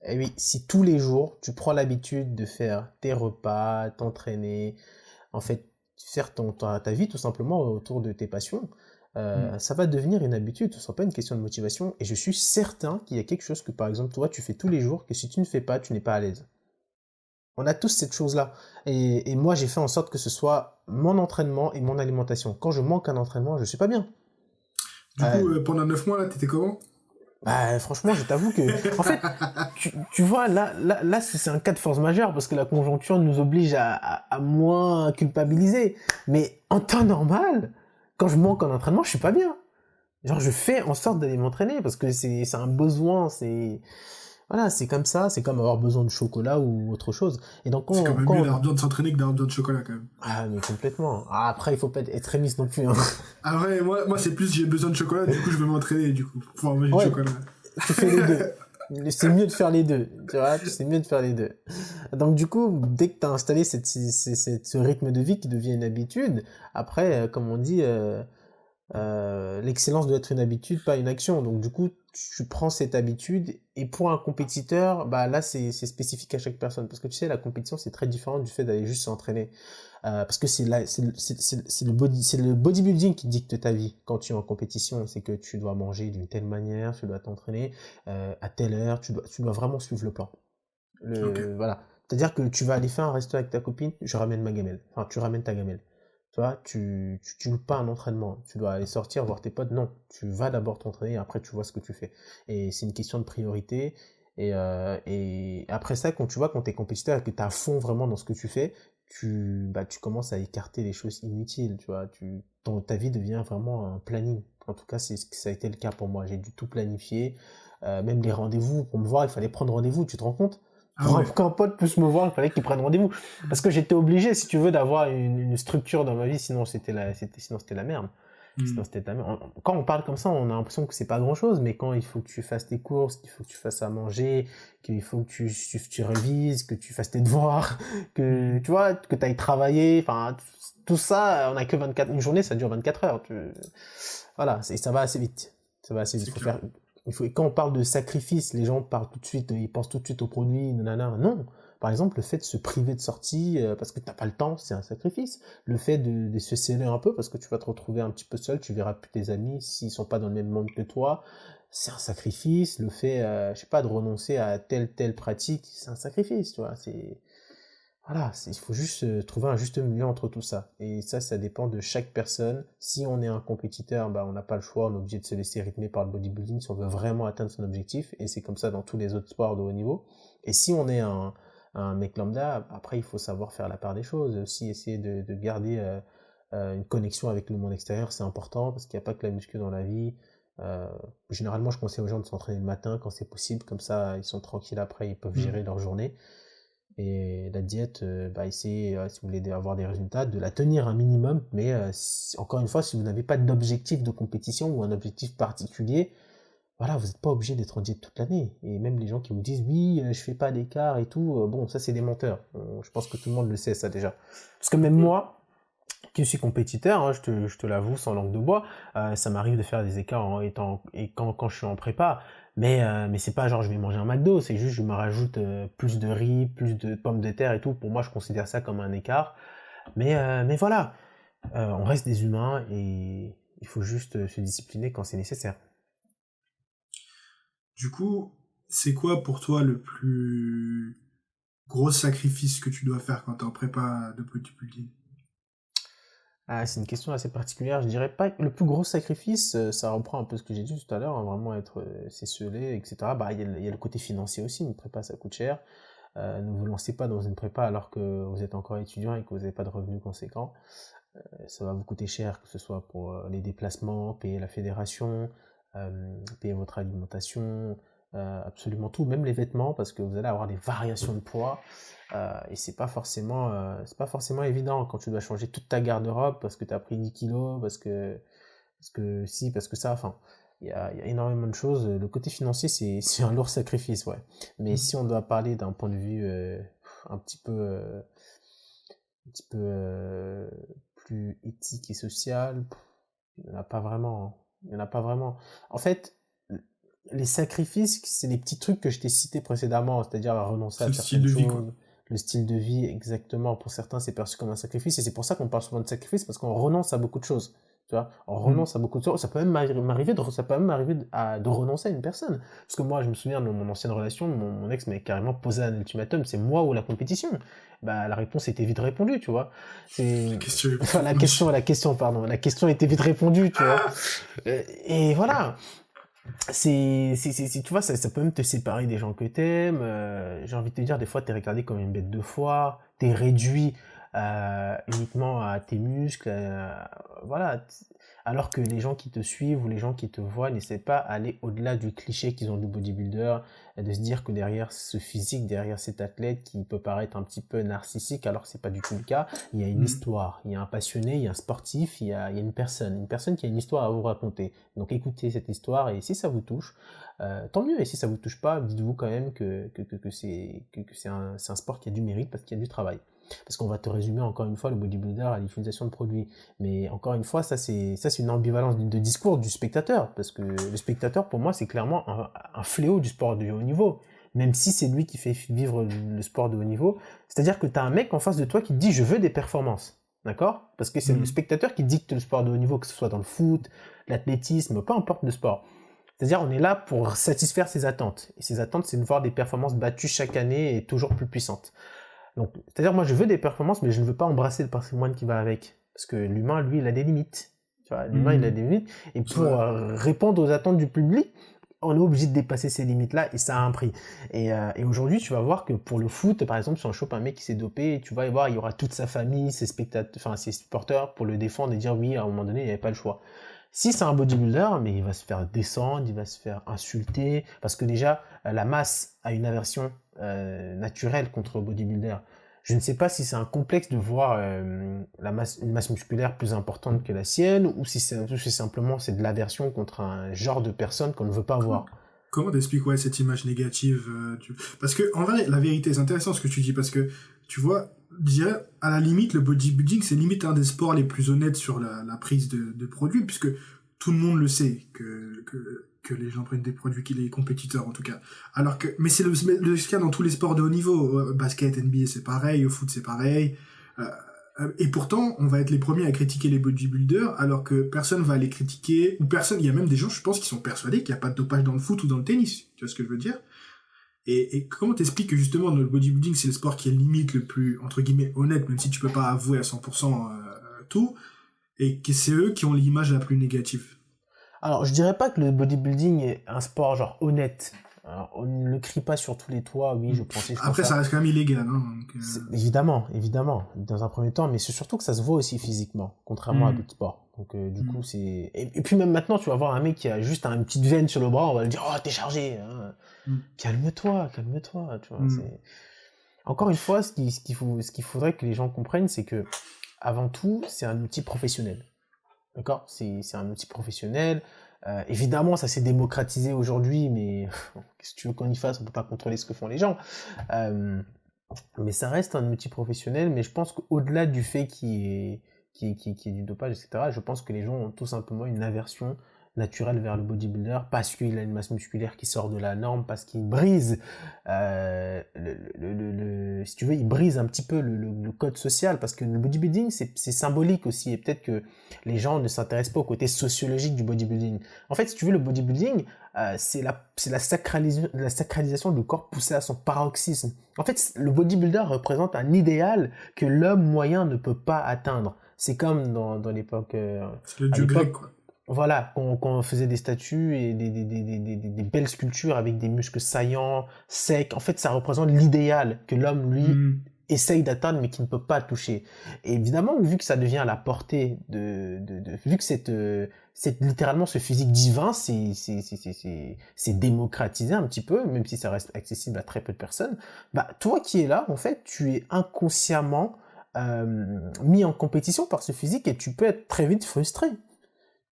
Et oui, si tous les jours, tu prends l'habitude de faire tes repas, t'entraîner, en fait, faire ta vie tout simplement autour de tes passions, ça va devenir une habitude, ce ne sera pas une question de motivation. Et je suis certain qu'il y a quelque chose que, par exemple, toi, tu fais tous les jours, que si tu ne fais pas, tu n'es pas à l'aise. On a tous cette chose-là. Et moi, j'ai fait en sorte que ce soit mon entraînement et mon alimentation. Quand je manque un entraînement, je ne suis pas bien. Du coup, pendant 9 mois, là, t'étais comment? Bah, franchement, je t'avoue que, en fait, tu vois, là, c'est un cas de force majeure parce que la conjoncture nous oblige à moins culpabiliser. Mais en temps normal, quand je manque en entraînement, je suis pas bien. Genre, je fais en sorte d'aller m'entraîner parce que c'est un besoin, voilà, c'est comme ça, c'est comme avoir besoin de chocolat ou autre chose. Et donc, C'est quand même mieux d'avoir besoin de s'entraîner que d'avoir besoin de chocolat, quand même. Ah, mais complètement. Ah, après, il faut pas être extrémiste non plus, hein. Ah ouais, moi c'est plus j'ai besoin de chocolat, du coup je vais m'entraîner, du coup, pour pouvoir manger du chocolat. Tu fais les deux. C'est mieux de faire les deux, tu vois, c'est mieux de faire les deux. Donc du coup, dès que tu as installé ce rythme de vie qui devient une habitude, après, comme on dit, l'excellence doit être une habitude, pas une action. Donc du coup, tu prends cette habitude et pour un compétiteur, bah là c'est spécifique à chaque personne parce que tu sais la compétition c'est très différent du fait d'aller juste s'entraîner. Parce que c'est le bodybuilding qui dicte ta vie quand tu es en compétition, c'est que tu dois manger d'une telle manière, tu dois t'entraîner à telle heure, tu dois vraiment suivre le plan. Voilà. C'est-à-dire que tu vas aller faire un resto avec ta copine, je ramène ma gamelle. Enfin, tu ramènes ta gamelle. Tu vois, tu loupes pas un entraînement. Tu dois aller sortir, voir tes potes. Non, tu vas d'abord t'entraîner et après tu vois ce que tu fais. Et c'est une question de priorité. Et après ça, quand tu es compétiteur et que tu es à fond vraiment dans ce que tu fais, tu commences à écarter les choses inutiles. Tu vois, ta vie devient vraiment un planning. En tout cas, ça a été le cas pour moi. J'ai dû tout planifier. Même les rendez-vous, pour me voir, il fallait prendre rendez-vous. Tu te rends compte? Pour qu'un pote puisse me voir, il fallait qu'il prenne rendez-vous. Parce que j'étais obligé, si tu veux, d'avoir une structure dans ma vie, sinon c'était la merde. Sinon c'était la merde. Quand on parle comme ça, on a l'impression que c'est pas grand-chose, mais quand il faut que tu fasses tes courses, qu'il faut que tu fasses à manger, qu'il faut que tu révises, que tu fasses tes devoirs, que tu vois, que tu ailles travailler, enfin tout ça, on a que 24, une journée, ça dure 24 heures. Voilà, ça va assez vite. Ça va assez vite. Quand on parle de sacrifice, les gens parlent tout de suite, ils pensent tout de suite aux produits, nanana. Non. Par exemple, le fait de se priver de sortie parce que t'as pas le temps, c'est un sacrifice. Le fait de se sceller un peu parce que tu vas te retrouver un petit peu seul, tu verras plus tes amis s'ils sont pas dans le même monde que toi, c'est un sacrifice. Le fait, je sais pas, de renoncer à telle pratique, c'est un sacrifice, tu vois. Voilà, il faut juste trouver un juste milieu entre tout ça. Et ça dépend de chaque personne. Si on est un compétiteur, bah, on n'a pas le choix, on est obligé de se laisser rythmer par le bodybuilding si on veut vraiment atteindre son objectif. Et c'est comme ça dans tous les autres sports de haut niveau. Et si on est un mec lambda, après il faut savoir faire la part des choses. Aussi essayer de garder une connexion avec le monde extérieur, c'est important parce qu'il n'y a pas que la muscu dans la vie. Généralement, je conseille aux gens de s'entraîner le matin quand c'est possible. Comme ça, ils sont tranquilles après, ils peuvent gérer leur journée. Et la diète, essayez, si vous voulez avoir des résultats, de la tenir un minimum, mais encore une fois, si vous n'avez pas d'objectif de compétition ou un objectif particulier, voilà, vous n'êtes pas obligé d'être en diète toute l'année. Et même les gens qui vous disent, oui, je fais pas d'écart et tout, bon, ça c'est des menteurs. Je pense que tout le monde le sait, ça déjà. Parce que même moi, qui suis compétiteur, hein, je te l'avoue sans langue de bois, ça m'arrive de faire des écarts quand je suis en prépa, mais c'est pas genre je vais manger un McDo, c'est juste je me rajoute plus de riz, plus de pommes de terre et tout. Pour moi, je considère ça comme un écart. Mais voilà, on reste des humains et il faut juste se discipliner quand c'est nécessaire. Du coup, c'est quoi pour toi le plus gros sacrifice que tu dois faire quand t'es en prépa de bodybuilding? Ah, c'est une question assez particulière. Je dirais pas que le plus gros sacrifice, ça reprend un peu ce que j'ai dit tout à l'heure, hein, vraiment être s'esseoler, etc. Bah, il y a le côté financier aussi. Une prépa, ça coûte cher. Ne vous lancez pas dans une prépa alors que vous êtes encore étudiant et que vous n'avez pas de revenus conséquents. Ça va vous coûter cher, que ce soit pour les déplacements, payer la fédération, payer votre alimentation, absolument tout, même les vêtements, parce que vous allez avoir des variations de poids. Et c'est pas forcément évident quand tu dois changer toute ta garde-robe parce que tu as pris 10 kilos, parce que si, parce que ça, enfin, il y a énormément de choses. Le côté financier, c'est un lourd sacrifice, ouais. Mais Mm. si on doit parler d'un point de vue un petit peu, un petit peu plus éthique et social, il n'y en a pas vraiment, hein. Il n'y en a pas vraiment. En fait, les sacrifices, c'est les petits trucs que je t'ai cités précédemment, c'est-à-dire renoncer C'est à le style certaines de vie, quoi. choses, le style de vie, exactement. Pour certains, c'est perçu comme un sacrifice, et c'est pour ça qu'on parle souvent de sacrifice, parce qu'on renonce à beaucoup de choses. Tu vois, on Mm. renonce à beaucoup de choses. Ça peut même m'arriver ça peut même m'arriver de renoncer à une personne. Parce que moi, je me souviens de mon ancienne relation, mon ex m'avait carrément posé un ultimatum, c'est moi ou la compétition. Bah, la réponse était vite répondue, tu vois. La C'est, question est enfin, répondue. pardon, la question était vite répondue, tu vois. Et voilà. Tu vois, ça peut même te séparer des gens que t'aimes. J'ai envie de te dire, des fois, t'es regardé comme une bête de foire, t'es réduit uniquement à tes muscles. Voilà. Alors que les gens qui te suivent ou les gens qui te voient n'essaient pas d'aller au-delà du cliché qu'ils ont du bodybuilder, et de se dire que derrière ce physique, derrière cet athlète qui peut paraître un petit peu narcissique, alors que c'est pas du tout le cas, il y a une Mm. histoire, il y a un passionné, il y a un sportif, il y a une personne qui a une histoire à vous raconter. Donc écoutez cette histoire et si ça vous touche, tant mieux. Et si ça vous touche pas, dites-vous quand même que c'est un sport qui a du mérite parce qu'il y a du travail. Parce qu'on va te résumer encore une fois le bodybuilder à l'utilisation de produits. Mais encore une fois, ça c'est une ambivalence de discours du spectateur. Parce que le spectateur, pour moi, c'est clairement un fléau du sport de haut niveau. Même si c'est lui qui fait vivre le sport de haut niveau. C'est-à-dire que tu as un mec en face de toi qui te dit je veux des performances. D'accord? Parce que c'est le Mm. spectateur qui dicte le sport de haut niveau, que ce soit dans le foot, l'athlétisme, peu importe le sport. C'est-à-dire, on est là pour satisfaire ses attentes. Et ses attentes, c'est de voir des performances battues chaque année et toujours plus puissantes. Donc, c'est-à-dire, moi, je veux des performances, mais je ne veux pas embrasser le patrimoine qui va avec. Parce que l'humain, lui, il a des limites. Tu vois, l'humain, il a Mm. des limites. Et C'est vrai. pour répondre aux attentes du public, on est obligé de dépasser ces limites-là et ça a un prix. Et aujourd'hui, tu vas voir que pour le foot, par exemple, si on chope un mec qui s'est dopé, tu vas y voir, il y aura toute sa famille, ses spectateurs, enfin, ses supporters pour le défendre et dire oui, à un moment donné, il n'y avait pas le choix. Si c'est un bodybuilder, mais il va se faire descendre, il va se faire insulter, parce que déjà, la masse a une aversion naturelle contre le bodybuilder. Je ne sais pas si c'est un complexe de voir une masse musculaire plus importante que la sienne, ou si c'est simplement c'est de l'aversion contre un genre de personne qu'on ne veut pas Comment, voir. comment t'expliques ouais, cette image négative Parce que, en vrai, la vérité, c'est intéressant ce que tu dis, parce que, tu vois, je dirais, à la limite, le bodybuilding, c'est limite un des sports les plus honnêtes sur la prise de produits, puisque tout le monde le sait, que les gens prennent des produits, les compétiteurs, en tout cas. Alors que, mais c'est le cas dans tous les sports de haut niveau. Basket, NBA, c'est pareil, au foot, c'est pareil. Euh, et pourtant, on va être les premiers à critiquer les bodybuilders, alors que personne va les critiquer, ou personne, il y a même des gens, je pense, qui sont persuadés qu'il n'y a pas de dopage dans le foot ou dans le tennis. Tu vois ce que je veux dire? Et comment t'expliques que justement, le bodybuilding, c'est le sport qui est limite le plus, entre guillemets, honnête, même si tu peux pas avouer à 100% tout, et que c'est eux qui ont l'image la plus négative? Alors, je dirais pas que le bodybuilding est un sport genre honnête. Alors, on ne le crie pas sur tous les toits, oui, Mm. je font Après, ça ça. reste quand même illégal, hein, donc, Évidemment, évidemment, dans un premier temps, mais c'est surtout que ça se voit aussi physiquement, contrairement à mm, d'autres sports. Donc, du coup, mm, c'est. Et puis, même maintenant, tu vas voir un mec qui a juste une petite veine sur le bras, on va lui dire, oh, t'es chargé, hein. mm, Calme-toi, calme-toi, tu vois. mm. C'est. Encore une fois, ce qu'il faudrait que les gens comprennent, c'est que, avant tout, c'est un outil professionnel. D'accord? C'est un outil professionnel. Évidemment, ça s'est démocratisé aujourd'hui, mais qu'est-ce que tu veux qu'on y fasse? On peut pas contrôler ce que font les gens. Euh, mais ça reste un outil professionnel, mais je pense qu'au-delà du fait qu'il y ait du dopage, etc., je pense que les gens ont tout simplement une aversion naturelle vers le bodybuilder parce qu'il a une masse musculaire qui sort de la norme, parce qu'il brise, si tu veux, il brise un petit peu le code social, parce que le bodybuilding, c'est symbolique aussi, et peut-être que les gens ne s'intéressent pas au côté sociologique du bodybuilding. En fait, si tu veux, le bodybuilding, c'est la sacralisation du corps poussé à son paroxysme. En fait, le bodybuilder représente un idéal que l'homme moyen ne peut pas atteindre. C'est comme dans l'époque, C'est le à dieu grec, l'époque, quoi. voilà, qu'on faisait des statues et des belles sculptures avec des muscles saillants, secs. En fait, ça représente l'idéal que l'homme, lui, Hmm. essaye d'atteindre mais qui ne peut pas toucher. Et évidemment, vu que ça devient à la portée vu que c'est littéralement ce physique divin, c'est démocratisé un petit peu, même si ça reste accessible à très peu de personnes, bah, toi qui es là, en fait, tu es inconsciemment mis en compétition par ce physique et tu peux être très vite frustré.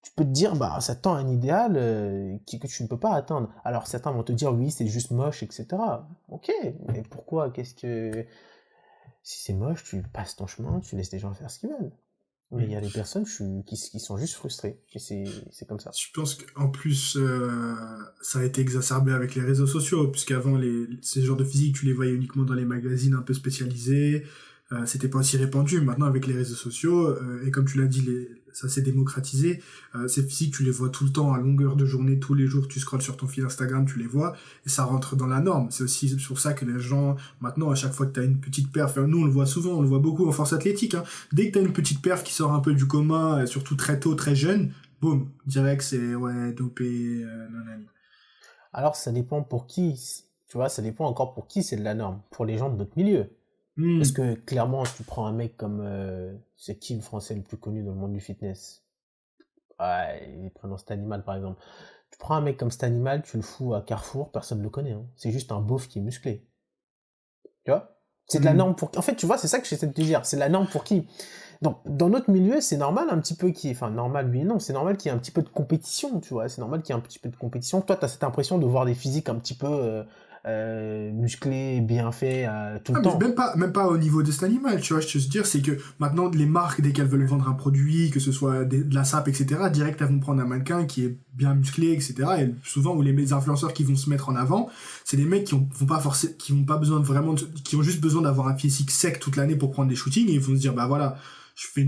Tu peux te dire, bah, ça tend à un idéal que tu ne peux pas atteindre. Alors certains vont te dire, oui, c'est juste moche, etc. Ok, mais pourquoi? Si c'est moche, tu passes ton chemin, tu laisses les gens faire ce qu'ils veulent. Mais il y a des personnes qui sont juste frustrées. Et c'est comme ça. Je pense qu'en plus, ça a été exacerbé avec les réseaux sociaux, puisqu'avant, ces genres de physique, tu les voyais uniquement dans les magazines un peu spécialisés, c'était pas aussi répandu. Maintenant, avec les réseaux sociaux, et comme tu l'as dit, ça s'est démocratisé, ces physiques, tu les vois tout le temps, à longueur de journée, tous les jours, tu scrolles sur ton fil Instagram, tu les vois, et ça rentre dans la norme. C'est aussi pour ça que les gens, maintenant, à chaque fois que t'as une petite perf, nous, on le voit souvent, on le voit beaucoup en force athlétique, hein. Dès que t'as une petite perf qui sort un peu du commun, surtout très tôt, très jeune, boum, direct, c'est, ouais, dopé, nanani. Alors ça dépend pour qui. Tu vois, ça dépend encore pour qui c'est de la norme. Pour les gens de notre milieu. Parce Hmm. que clairement, tu prends un mec comme... c'est qui le français le plus connu dans le monde du fitness? Ouais, il prénom Stanimal par exemple. Tu prends un mec comme Stanimal, tu le fous à Carrefour, personne ne le connaît, hein. C'est juste un beauf qui est musclé. Tu vois? C'est de la Hmm. norme pour... En fait, tu vois, c'est ça que j'essaie de te dire. C'est de la norme pour qui? Donc, dans notre milieu, c'est normal un petit peu qu'il y ait... Enfin, normal, oui et non. C'est normal qu'il y ait un petit peu de compétition, tu vois. C'est normal qu'il y ait un petit peu de compétition. Toi, tu as cette impression de voir des physiques un petit peu musclés, bien faits, tout Ah, le mais temps. même pas au niveau de cet animal, tu vois, je veux te dire, c'est que maintenant, les marques, dès qu'elles veulent vendre un produit, que ce soit de la sape, etc., direct, elles vont prendre un mannequin qui est bien musclé, etc., et souvent, où les influenceurs qui vont se mettre en avant, c'est des mecs vont pas forcément, qui vont pas besoin de vraiment, qui ont juste besoin d'avoir un physique sec toute l'année pour prendre des shootings, et ils vont se dire, bah voilà, je fais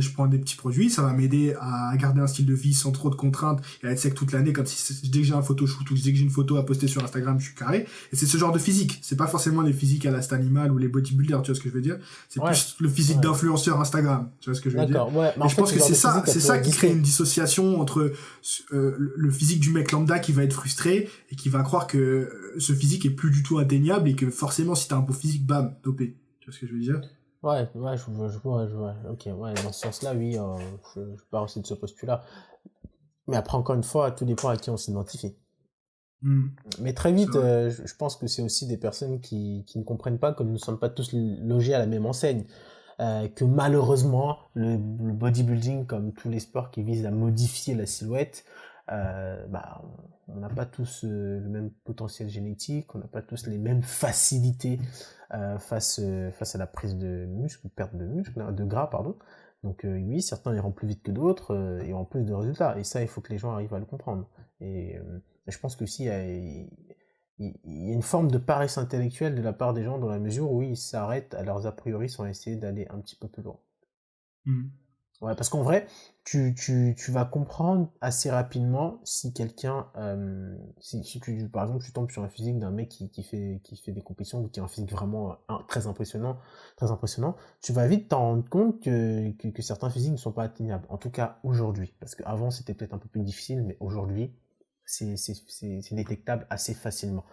je prends des petits produits, ça va m'aider à garder un style de vie sans trop de contraintes et à être sec toute l'année. Dès que j'ai un photoshoot ou dès que j'ai une photo à poster sur Instagram, je suis carré. Et c'est ce genre de physique. C'est pas forcément les physiques à la Stanimal ou les bodybuilders, tu vois ce que je veux dire. C'est Ouais, plus le physique ouais. d'influenceur Instagram, tu vois ce que je veux dire. D'accord, ouais. Mais Et en je fait, pense ce que genre de physique a c'est toujours ça qui crée une existé. dissociation entre le physique du mec lambda qui va être frustré et qui va croire que ce physique est plus du tout atteignable et que forcément si t'as un beau physique, bam, dopé. Tu vois ce que je veux dire. Ouais, ouais, je vois. Ok, ouais, dans ce sens-là, oui, je pars aussi de ce postulat. Mais après, encore une fois, tout dépend à qui on s'identifie. Hmm, Mais très c'est vite, vrai. je pense que c'est aussi des personnes qui ne comprennent pas que nous ne sommes pas tous logés à la même enseigne. Que malheureusement, le bodybuilding, comme tous les sports qui visent à modifier la silhouette, bah, on n'a pas tous le même potentiel génétique, on n'a pas tous les mêmes facilités face à la prise de muscle, ou perte de muscle, de gras, pardon. Donc oui, certains iront plus vite que d'autres et auront plus de résultats. Et ça, il faut que les gens arrivent à le comprendre. Et je pense que aussi, il y a une forme de paresse intellectuelle de la part des gens dans la mesure où ils s'arrêtent à leurs a priori sans essayer d'aller un petit peu plus loin. Hmm. Ouais, parce qu'en vrai, tu vas comprendre assez rapidement si quelqu'un, par exemple, tu tombes sur un physique d'un mec qui fait des compétitions ou qui a un physique vraiment très impressionnant, tu vas vite t'en rendre compte que certains physiques ne sont pas atteignables. En tout cas, aujourd'hui. Parce qu'avant, c'était peut-être un peu plus difficile, mais aujourd'hui, c'est détectable assez facilement.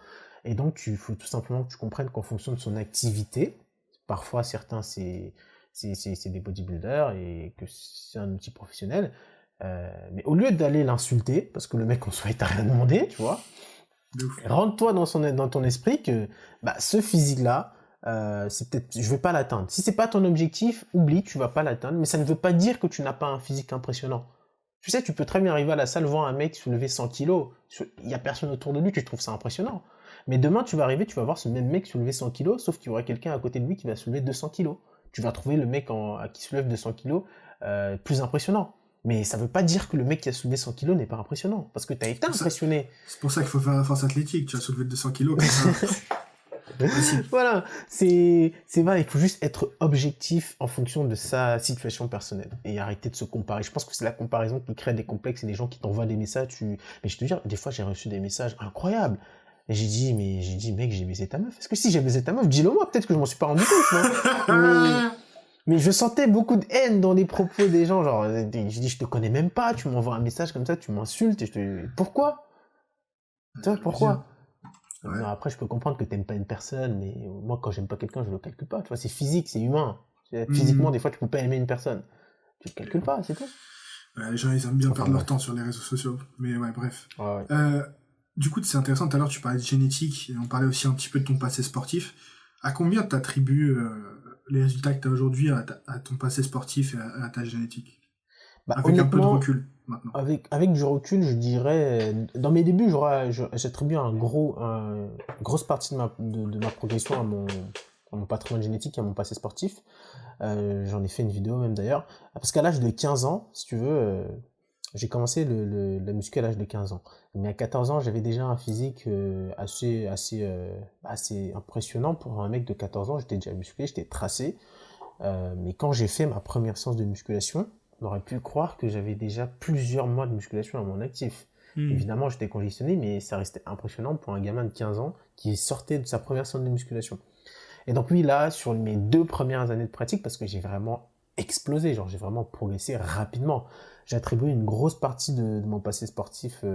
Et donc, il faut tout simplement que tu comprennes qu'en fonction de son activité, parfois certains c'est des bodybuilders et que c'est un outil professionnel. Mais au lieu d'aller l'insulter, parce que le mec en soi il t'a rien demandé, tu vois, De ouf. rentre-toi dans ton esprit que bah, ce physique-là, c'est peut-être, je vais pas l'atteindre. Si c'est pas ton objectif, oublie, tu vas pas l'atteindre. Mais ça ne veut pas dire que tu n'as pas un physique impressionnant. Tu sais, tu peux très bien arriver à la salle voir un mec soulever 100 kilos. Il y a personne autour de lui, tu trouves ça impressionnant. Mais demain, tu vas arriver, tu vas voir ce même mec soulever 100 kilos, sauf qu'il y aura quelqu'un à côté de lui qui va soulever 200 kilos. Tu vas trouver le mec qui soulève 200 kilos plus impressionnant. Mais ça veut pas dire que le mec qui a soulevé 100 kilos n'est pas impressionnant. Parce que tu as été Pour ça, impressionné. c'est pour ça qu'il faut faire la force athlétique. Tu vas soulever 200 kilos comme ça. Facile. Voilà, c'est vrai, il faut juste être objectif en fonction de sa situation personnelle et arrêter de se comparer. Je pense que c'est la comparaison qui crée des complexes et des gens qui t'envoient des messages. Mais je te dis, des fois j'ai reçu des messages incroyables. Et mec, j'ai baisé ta meuf. Est-ce que si j'ai baisé ta meuf, dis-le moi, peut-être que je m'en suis pas rendu compte, tu vois. Mais Mais je sentais beaucoup de haine dans les propos des gens. Genre, je dis, je te connais même pas, tu m'envoies un message comme ça, tu m'insultes. Pourquoi? Tu vois, pourquoi? Ouais. Non, après, je peux comprendre que t'aimes pas une personne, mais moi, quand j'aime pas quelqu'un, je le calcule pas. Tu vois, c'est physique, c'est humain. Physiquement, des fois, tu peux pas aimer une personne. Tu le calcules pas, c'est tout. Ouais, les gens, ils aiment bien Enfin, perdre leur bref. temps sur les réseaux sociaux. Mais ouais, bref. Ouais, ouais. Du coup, c'est intéressant, tout à l'heure, tu parlais de génétique, et on parlait aussi un petit peu de ton passé sportif. À combien t'attribues les résultats que tu as aujourd'hui à ton passé sportif et à ta génétique? Bah, Avec un peu de honnêtement, recul, maintenant. avec du recul, je dirais, dans mes débuts, j'attribue une grosse partie de ma progression à mon patrimoine génétique et à mon passé sportif. J'en ai fait une vidéo même d'ailleurs. Parce qu'à l'âge de 15 ans, si tu veux, j'ai commencé la muscu à l'âge de 15 ans. Mais à 14 ans, j'avais déjà un physique assez impressionnant pour un mec de 14 ans. J'étais déjà musclé, j'étais tracé. Mais quand j'ai fait ma première séance de musculation, on aurait pu croire que j'avais déjà plusieurs mois de musculation à mon actif. Évidemment, j'étais conditionné, mais ça restait impressionnant pour un gamin de 15 ans qui sortait de sa première séance de musculation. Et donc oui, là, sur mes 2 premières années de pratique, parce que j'ai vraiment explosé, genre j'ai vraiment progressé rapidement, j'attribue une grosse partie de mon passé sportif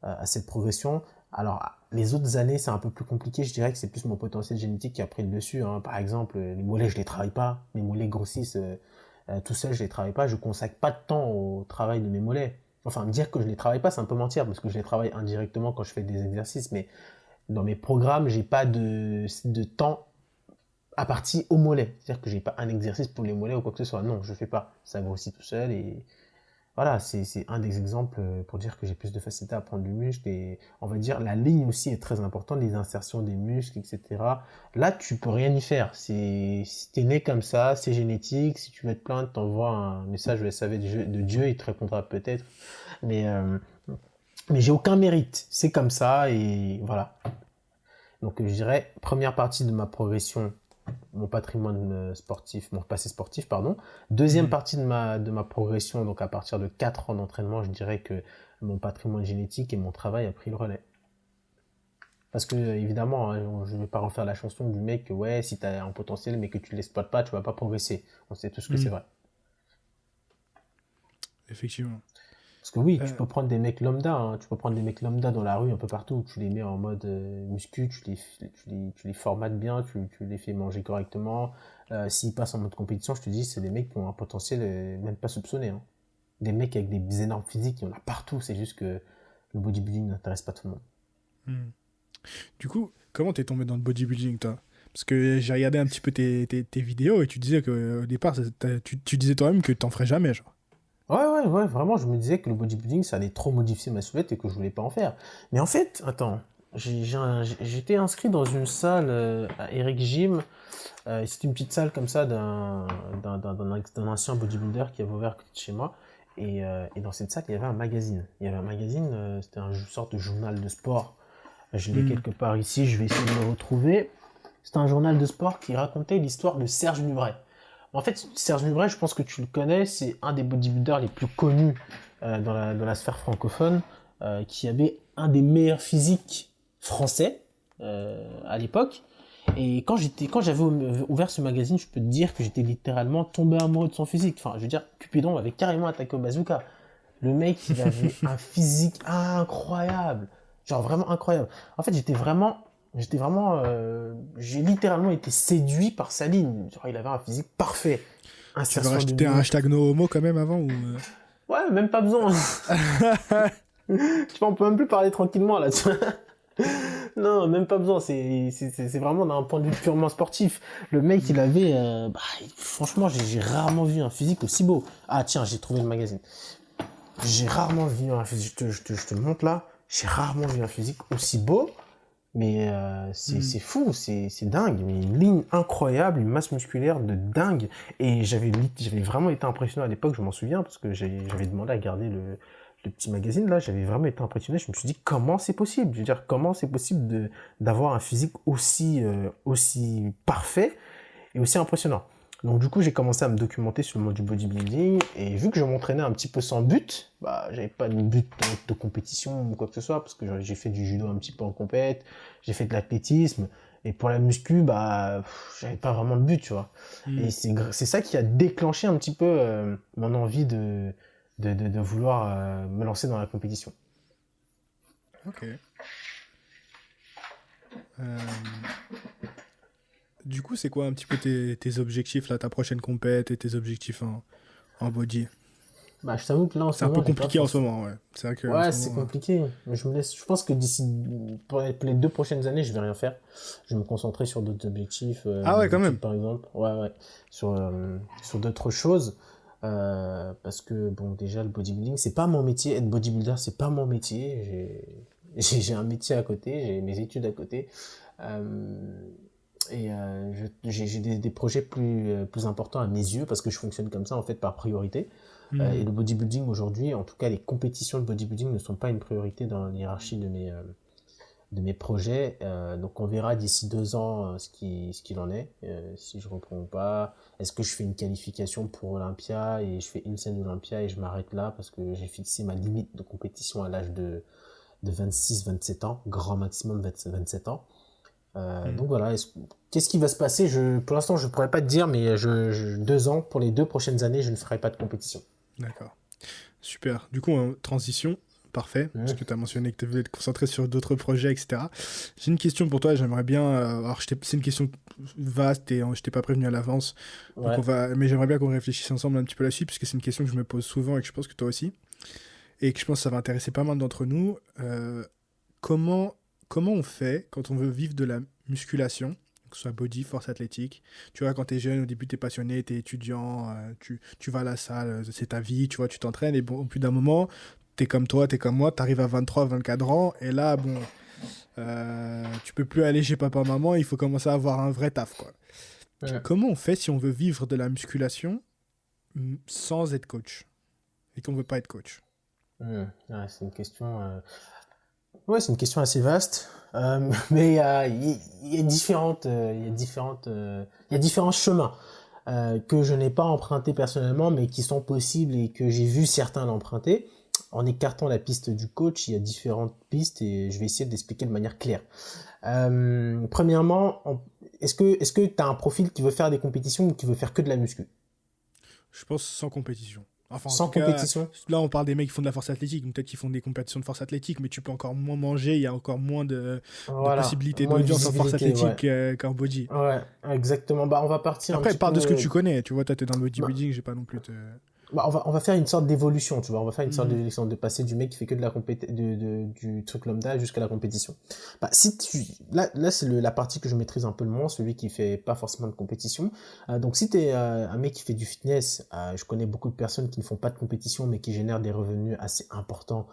à cette progression. Alors, les autres années, c'est un peu plus compliqué. Je dirais que c'est plus mon potentiel génétique qui a pris le dessus, hein. Par exemple, les mollets, je les travaille pas. Mes mollets grossissent tout seul, je les travaille pas. Je consacre pas de temps au travail de mes mollets. Enfin, me dire que je les travaille pas, c'est un peu mentir, parce que je les travaille indirectement quand je fais des exercices. Mais dans mes programmes, j'ai pas de temps à partie au mollet. C'est-à-dire que j'ai pas un exercice pour les mollets ou quoi que ce soit. Non, je fais pas. Ça grossit tout seul et voilà, c'est un des exemples pour dire que j'ai plus de facilité à prendre du muscle et on va dire la ligne aussi est très importante, les insertions des muscles, etc. Là, tu peux rien y faire. Si t'es né comme ça, c'est génétique. Si tu veux te plaindre, t'envoies un message au SAV de Dieu, il te répondra peut-être. Mais, euh, mais j'ai aucun mérite. C'est comme ça et voilà. Donc je dirais, première partie de ma progression, mon patrimoine sportif, mon passé sportif, pardon. Deuxième Mhm. partie de ma progression, donc à partir de 4 ans d'entraînement, je dirais que mon patrimoine génétique et mon travail a pris le relais. Parce que, évidemment, hein, je ne vais pas refaire la chanson du mec que, ouais, si tu as un potentiel mais que tu ne l'exploites pas, tu vas pas progresser. On sait tous que c'est Mhm. vrai. Effectivement. Parce que oui, tu Euh, peux prendre des mecs lambda, hein, tu peux prendre des mecs lambda dans la rue un peu partout, tu les mets en mode muscu, tu les formates bien, tu les fais manger correctement. S'ils passent en mode compétition, je te dis, c'est des mecs qui ont un potentiel même pas soupçonné, hein. Des mecs avec des énormes physiques, il y en a partout, c'est juste que le bodybuilding n'intéresse pas tout le monde. mhm. Du coup, comment t'es tombé dans le bodybuilding, toi? Parce que j'ai regardé un petit peu tes vidéos et tu disais qu'au départ, tu disais toi-même que t'en ferais jamais, genre. Ouais, vraiment, je me disais que le bodybuilding, ça allait trop modifier ma silhouette et que je voulais pas en faire. Mais en fait, attends, j'étais inscrit dans une salle à Eric Gym. C'était une petite salle comme ça d'un ancien bodybuilder qui avait ouvert à côté de chez moi. Et dans cette salle, il y avait un magazine. Il y avait un magazine, c'était une sorte de journal de sport. Je l'ai Mhm. quelque part ici, je vais essayer de le retrouver. C'était un journal de sport qui racontait l'histoire de Serge Nubret. En fait, Serge Nubret, je pense que tu le connais, c'est un des bodybuilders les plus connus dans la sphère francophone, qui avait un des meilleurs physiques français à l'époque. Et quand j'avais ouvert ce magazine, je peux te dire que j'étais littéralement tombé amoureux de son physique. Enfin, je veux dire, Cupidon avait carrément attaqué au bazooka. Le mec, il avait un physique incroyable. Genre vraiment incroyable. En fait, j'ai littéralement été séduit par sa ligne. Genre, il avait un physique parfait. Tu veux Insertion de rajouter un muscles. hashtag no homo quand même avant ou Ouais, même pas besoin. Tu vois, on peut même plus parler tranquillement là. Tu vois. Non, même pas besoin. C'est vraiment d'un point de vue purement sportif. Le mec, il avait, franchement, j'ai rarement vu un physique aussi beau. Ah tiens, j'ai trouvé le magazine. J'ai rarement vu un physique. Je te le montre là. J'ai rarement vu un physique aussi beau. Mais c'est fou, c'est dingue. Mais une ligne incroyable, une masse musculaire de dingue. Et j'avais vraiment été impressionné à l'époque, je m'en souviens, parce que j'avais demandé à garder le petit magazine là. J'avais vraiment été impressionné. Je me suis dit, comment c'est possible? Je veux dire, comment c'est possible d'avoir un physique aussi parfait et aussi impressionnant? Donc du coup, j'ai commencé à me documenter sur le monde du bodybuilding et vu que je m'entraînais un petit peu sans but, bah j'avais pas de but de compétition ou quoi que ce soit parce que j'ai fait du judo un petit peu en compète, j'ai fait de l'athlétisme Et pour la muscu, j'avais pas vraiment de but, tu vois. Et c'est ça qui a déclenché un petit peu mon envie de vouloir me lancer dans la compétition. Ok. Du coup, c'est quoi un petit peu tes objectifs, là, ta prochaine compète et tes objectifs en body? Je t'avoue que là, en ce C'est un peu moment, j'ai pas compliqué en ce forcément... moment, ouais. C'est vrai que en Ouais, ce c'est moment, compliqué. Mais je pense que pour les 2 prochaines années, je vais rien faire. Je vais me concentrer sur d'autres objectifs, Ah ouais, mes quand même. études par exemple. Ouais. Sur d'autres choses. Parce que, bon, déjà, le bodybuilding, c'est pas mon métier. Être bodybuilder, c'est pas mon métier. J'ai un métier à côté, j'ai mes études à côté. Euh, j'ai des projets plus importants à mes yeux parce que je fonctionne comme ça, en fait, par priorité. Et le bodybuilding aujourd'hui, en tout cas les compétitions de bodybuilding ne sont pas une priorité dans la hiérarchie de mes projets. Donc on verra d'ici 2 ans ce qu'il en est, si je reprends ou pas. Est-ce que je fais une qualification pour Olympia et je fais une scène d'Olympia et je m'arrête là parce que j'ai fixé ma limite de compétition à l'âge de 26-27 ans, grand maximum 27 ans. Donc voilà, qu'est-ce qui va se passer? Pour l'instant, je ne pourrais pas te dire, mais 2 ans, pour les 2 prochaines années, je ne ferai pas de compétition. D'accord. Super. Du coup, transition. Parfait. Parce que tu as mentionné que tu voulais te concentrer sur d'autres projets, etc. J'ai une question pour toi. J'aimerais bien. Alors, c'est une question vaste et je t'ai pas prévenu à l'avance. Ouais. Donc mais j'aimerais bien qu'on réfléchisse ensemble un petit peu là-dessus, parce que c'est une question que je me pose souvent et que je pense que toi aussi. Et que je pense que ça va intéresser pas mal d'entre nous. Comment on fait quand on veut vivre de la musculation, que ce soit body, force athlétique? Tu vois, quand t'es jeune, au début t'es passionné, t'es étudiant, tu vas à la salle, c'est ta vie, tu vois, tu t'entraînes, et bon, au bout d'un moment, t'es comme toi, t'es comme moi, t'arrives à 23, 24 ans, et là, bon, tu peux plus aller chez papa, maman, il faut commencer à avoir un vrai taf, quoi. Ouais. Comment on fait si on veut vivre de la musculation sans être coach, et qu'on veut pas être coach? Ouais, c'est une question. Ouais, c'est une question assez vaste, mais il y a différents chemins que je n'ai pas empruntés personnellement, mais qui sont possibles et que j'ai vu certains l'emprunter. En écartant la piste du coach, il y a différentes pistes et je vais essayer d'expliquer de manière claire. Premièrement, est-ce que tu as un profil qui veut faire des compétitions ou qui veut faire que de la muscu? Je pense sans compétition. Enfin, en Sans tout cas, compétition? là, on parle des mecs qui font de la force athlétique, donc peut-être qu'ils font des compétitions de force athlétique, mais tu peux encore moins manger, il y a encore moins de Voilà, possibilités moins de d'audience en force visibilité, ouais. athlétique qu'en body. Ouais, exactement. On va partir un Après, petit parle de ce que tu peu. connais, tu vois, toi, t'es dans le Bah, bodybuilding, j'ai pas non plus te... on va faire une sorte d'évolution, tu vois. On va faire une sorte Mhm. d'évolution de passer du mec qui fait que de la du truc lambda jusqu'à la compétition. Là c'est la partie que je maîtrise un peu le moins, celui qui fait pas forcément de compétition. Donc si t'es un mec qui fait du fitness, je connais beaucoup de personnes qui ne font pas de compétition mais qui génèrent des revenus assez importants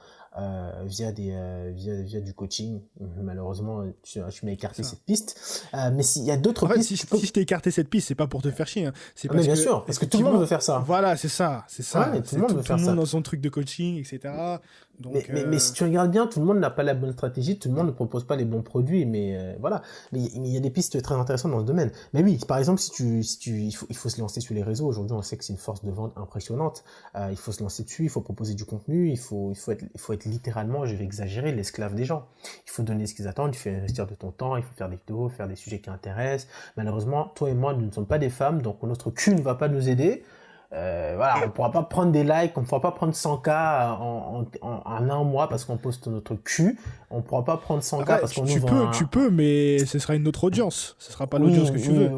via du coaching. Malheureusement, tu m'as écarté Ça. cette piste. Mais s'il y a d'autres En fait, pistes, si, tu peux. si je t'ai écarté cette piste, c'est pas pour te faire chier, hein. C'est Mais parce bien que, sûr, parce que tout le monde effectivement, veut faire ça. voilà, c'est ça, c'est ça. Ouais, tout le C'est monde tout, veut tout faire le monde ça. dans son truc de coaching, etc. Donc, Mais si tu regardes bien, tout le monde n'a pas la bonne stratégie, tout le monde ne propose pas les bons produits, mais voilà. Mais il y a des pistes très intéressantes dans ce domaine. Mais oui, par exemple, il faut se lancer sur les réseaux. Aujourd'hui, on sait que c'est une force de vente impressionnante. Il faut se lancer dessus, il faut proposer du contenu, il faut être littéralement, je vais exagérer, l'esclave des gens. Il faut donner ce qu'ils attendent, il faut investir de ton temps, il faut faire des vidéos, faire des sujets qui intéressent. Malheureusement, toi et moi, nous ne sommes pas des femmes, donc notre cul ne va pas nous aider. Voilà, on pourra pas prendre des likes, on pourra pas prendre 100K en un mois parce qu'on poste notre cul. On pourra pas prendre 100K après, parce qu'on tu ouvre peux, un. tu peux, mais ce sera une autre audience. Ce sera pas Oui, l'audience que tu oui. veux.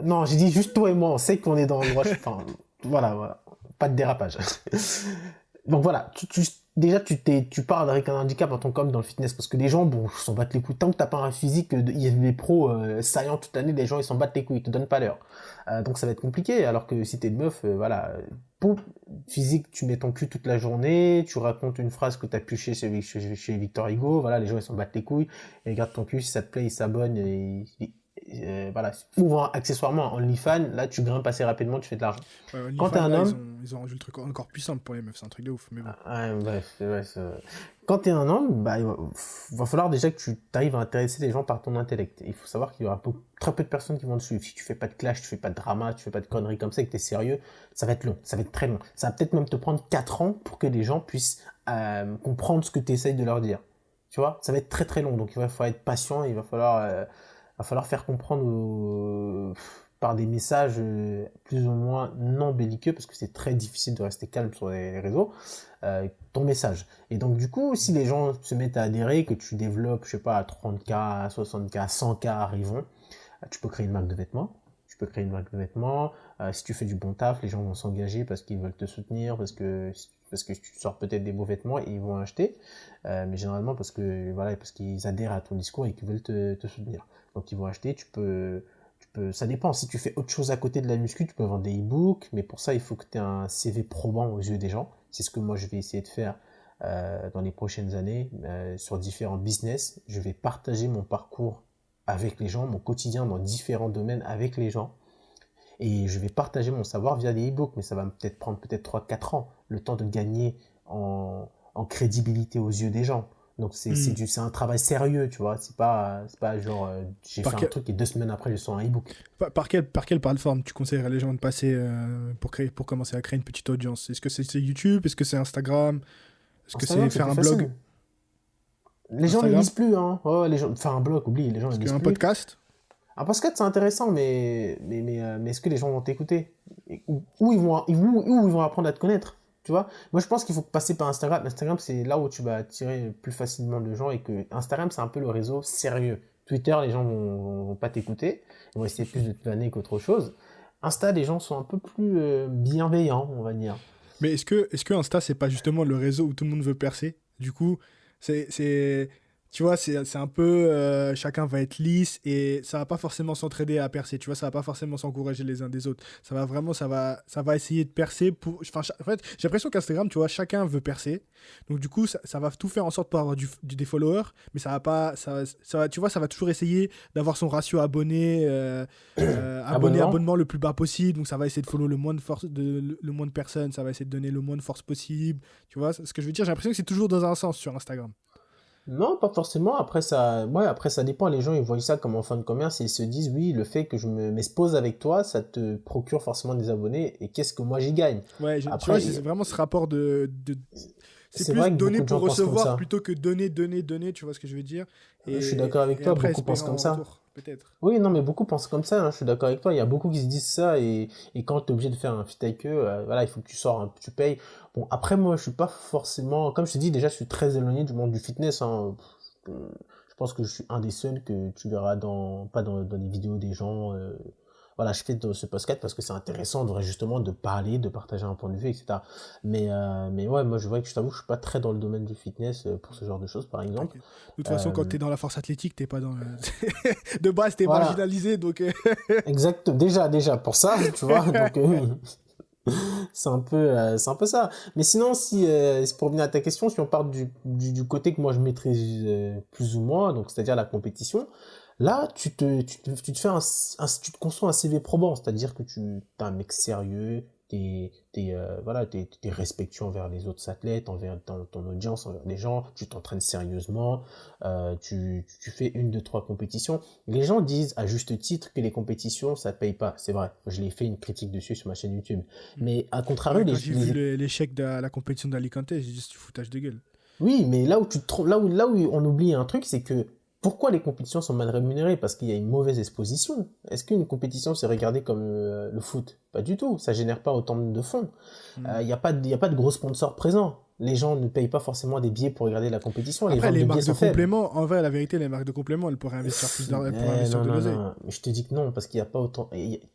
Non, j'ai dit juste toi et moi, on sait qu'on est dans le droit. Enfin, voilà. Pas de dérapage. Donc voilà, déjà tu pars avec un handicap en tant qu'homme dans le fitness parce que les gens, bon, ils s'en battent les couilles. Tant que t'as pas un physique, il y a des pros saillants toute l'année, les gens ils s'en battent les couilles, ils te donnent pas l'heure. Donc ça va être compliqué. Alors que si t'es une meuf, voilà, pour physique, tu mets ton cul toute la journée, tu racontes une phrase que t'as pioché chez Victor Hugo, voilà, les gens ils s'en battent les couilles, ils regardent ton cul, si ça te plaît, ils s'abonnent voilà, ou accessoirement en OnlyFans, là tu grimpes assez rapidement, tu fais de l'argent. Ouais, Quand t'es OnlyFans, un là, homme, ils ont rendu le truc encore plus simple pour les meufs, c'est un truc de ouf, mais bon. ouais, bref, quand t'es un homme, il va falloir déjà que tu arrives à intéresser les gens par ton intellect. Il faut savoir qu'il y aura très peu de personnes qui vont te suivre. Si tu fais pas de clash, tu fais pas de drama, tu fais pas de conneries comme ça et que t'es sérieux, ça va être long, ça va être très long. Ça va peut-être même te prendre 4 ans pour que les gens puissent comprendre ce que tu essayes de leur dire. Tu vois, ça va être très très long, donc il va falloir être patient, il va falloir va falloir faire comprendre par des messages plus ou moins non belliqueux, parce que c'est très difficile de rester calme sur les réseaux, ton message. Et donc du coup, si les gens se mettent à adhérer, que tu développes, je sais pas, à 30K, à 60K, à 100K arrivons, tu peux créer une marque de vêtements. Si tu fais du bon taf, les gens vont s'engager parce qu'ils veulent te soutenir, parce que tu sors peut-être des beaux vêtements et ils vont acheter. Mais généralement parce qu'ils adhèrent à ton discours et qu'ils veulent te soutenir. Donc ils vont acheter, ça dépend. Si tu fais autre chose à côté de la muscu, tu peux vendre des e-books, mais pour ça, il faut que tu aies un CV probant aux yeux des gens. C'est ce que moi, je vais essayer de faire dans les prochaines années sur différents business. Je vais partager mon parcours avec les gens, mon quotidien dans différents domaines avec les gens. Et je vais partager mon savoir via des e-books, mais ça va peut-être prendre 3-4 ans, le temps de gagner en crédibilité aux yeux des gens. Donc c'est un travail sérieux, tu vois. C'est pas genre j'ai fait un truc et 2 semaines après je sors un e-book. Par quelle plateforme tu conseillerais les gens de passer pour commencer à créer une petite audience? Est-ce que c'est YouTube? Est-ce que c'est Instagram? Est-ce que c'est faire un blog? Les gens ne lisent plus, hein. Oh, faire un blog, oublie, les gens ne lisent plus. Un podcast? Un podcast, c'est intéressant, mais est-ce que les gens vont t'écouter? Où ils vont apprendre à te connaître? Tu vois, moi je pense qu'il faut passer par Instagram. Instagram, c'est là où tu vas attirer plus facilement de gens, et que Instagram, c'est un peu le réseau sérieux. Twitter, les gens vont pas t'écouter, ils vont essayer plus de te vanner qu'autre chose. Insta, les gens sont un peu plus bienveillants, on va dire. Mais est-ce que Insta, c'est pas justement le réseau où tout le monde veut percer? Du coup, tu vois, c'est un peu chacun va être lisse et ça va pas forcément s'entraider à percer, tu vois, ça va pas forcément s'encourager les uns des autres. Ça va essayer de percer en fait, j'ai l'impression qu'Instagram, tu vois, chacun veut percer. Donc du coup, ça va tout faire en sorte pour avoir des followers, mais ça va pas tu vois, ça va toujours essayer d'avoir son ratio abonnement le plus bas possible. Donc ça va essayer de follow le moins de personnes, ça va essayer de donner le moins de force possible. Tu vois, ce que je veux dire, j'ai l'impression que c'est toujours dans un sens sur Instagram. Non, pas forcément. Après ça dépend. Les gens, ils voient ça comme en fin de commerce et ils se disent, oui, le fait que je m'expose avec toi, ça te procure forcément des abonnés. Et qu'est-ce que moi j'y gagne? Ouais, tu vois, c'est vraiment ce rapport c'est plus vrai que donner pour recevoir ça. plutôt que donner, tu vois ce que je veux dire. Je suis d'accord avec toi, beaucoup pensent comme ça. Peut-être. Oui, non, mais beaucoup pensent comme ça, hein, je suis d'accord avec toi. Il y a beaucoup qui se disent ça, et quand tu es obligé de faire un feat avec eux, voilà, il faut que tu sors, tu payes. Bon, après, moi, je suis pas forcément, comme je te dis, déjà, je suis très éloigné du monde du fitness, hein. Je pense que je suis un des seuls que tu verras pas dans les vidéos des gens. Voilà, je fais ce podcast parce que c'est intéressant justement de parler, de partager un point de vue, etc. Mais ouais, moi je vois que je t'avoue, je suis pas très dans le domaine du fitness pour ce genre de choses, par exemple. Okay. De toute façon, quand t'es dans la force athlétique, t'es pas dans de base, t'es voilà. marginalisé, donc. Exact. Déjà pour ça, tu vois. Donc c'est un peu ça. Mais sinon, si pour revenir à ta question, si on parle du côté que moi je maîtrise plus ou moins, donc c'est-à-dire la compétition. Là, tu te construis un CV probant, c'est-à-dire que tu es un mec sérieux, t'es respectueux envers les autres athlètes, envers ton audience, envers les gens, tu t'entraînes sérieusement, tu fais 1, 2, 3 compétitions. Les gens disent à juste titre que les compétitions, ça paye pas. C'est vrai, je l'ai fait une critique dessus sur ma chaîne YouTube. Mais à contrario, quand j'ai vu l'échec de la compétition d'Alicante, j'ai dit c'est du foutage de gueule. Oui, mais là où on oublie un truc, c'est que pourquoi les compétitions sont mal rémunérées? Parce qu'il y a une mauvaise exposition. Est-ce qu'une compétition, c'est regardé comme le foot? Pas du tout. Ça génère pas autant de fonds. Il y a pas de gros sponsors présents. Les gens ne payent pas forcément des billets pour regarder la compétition. Après, les marques de complément, en vrai, la vérité, les marques de complément, elles pourraient investir plus d'argent, elles pourraient investir de l'oseille. Non. Je te dis que non, parce qu'il n'y a pas autant.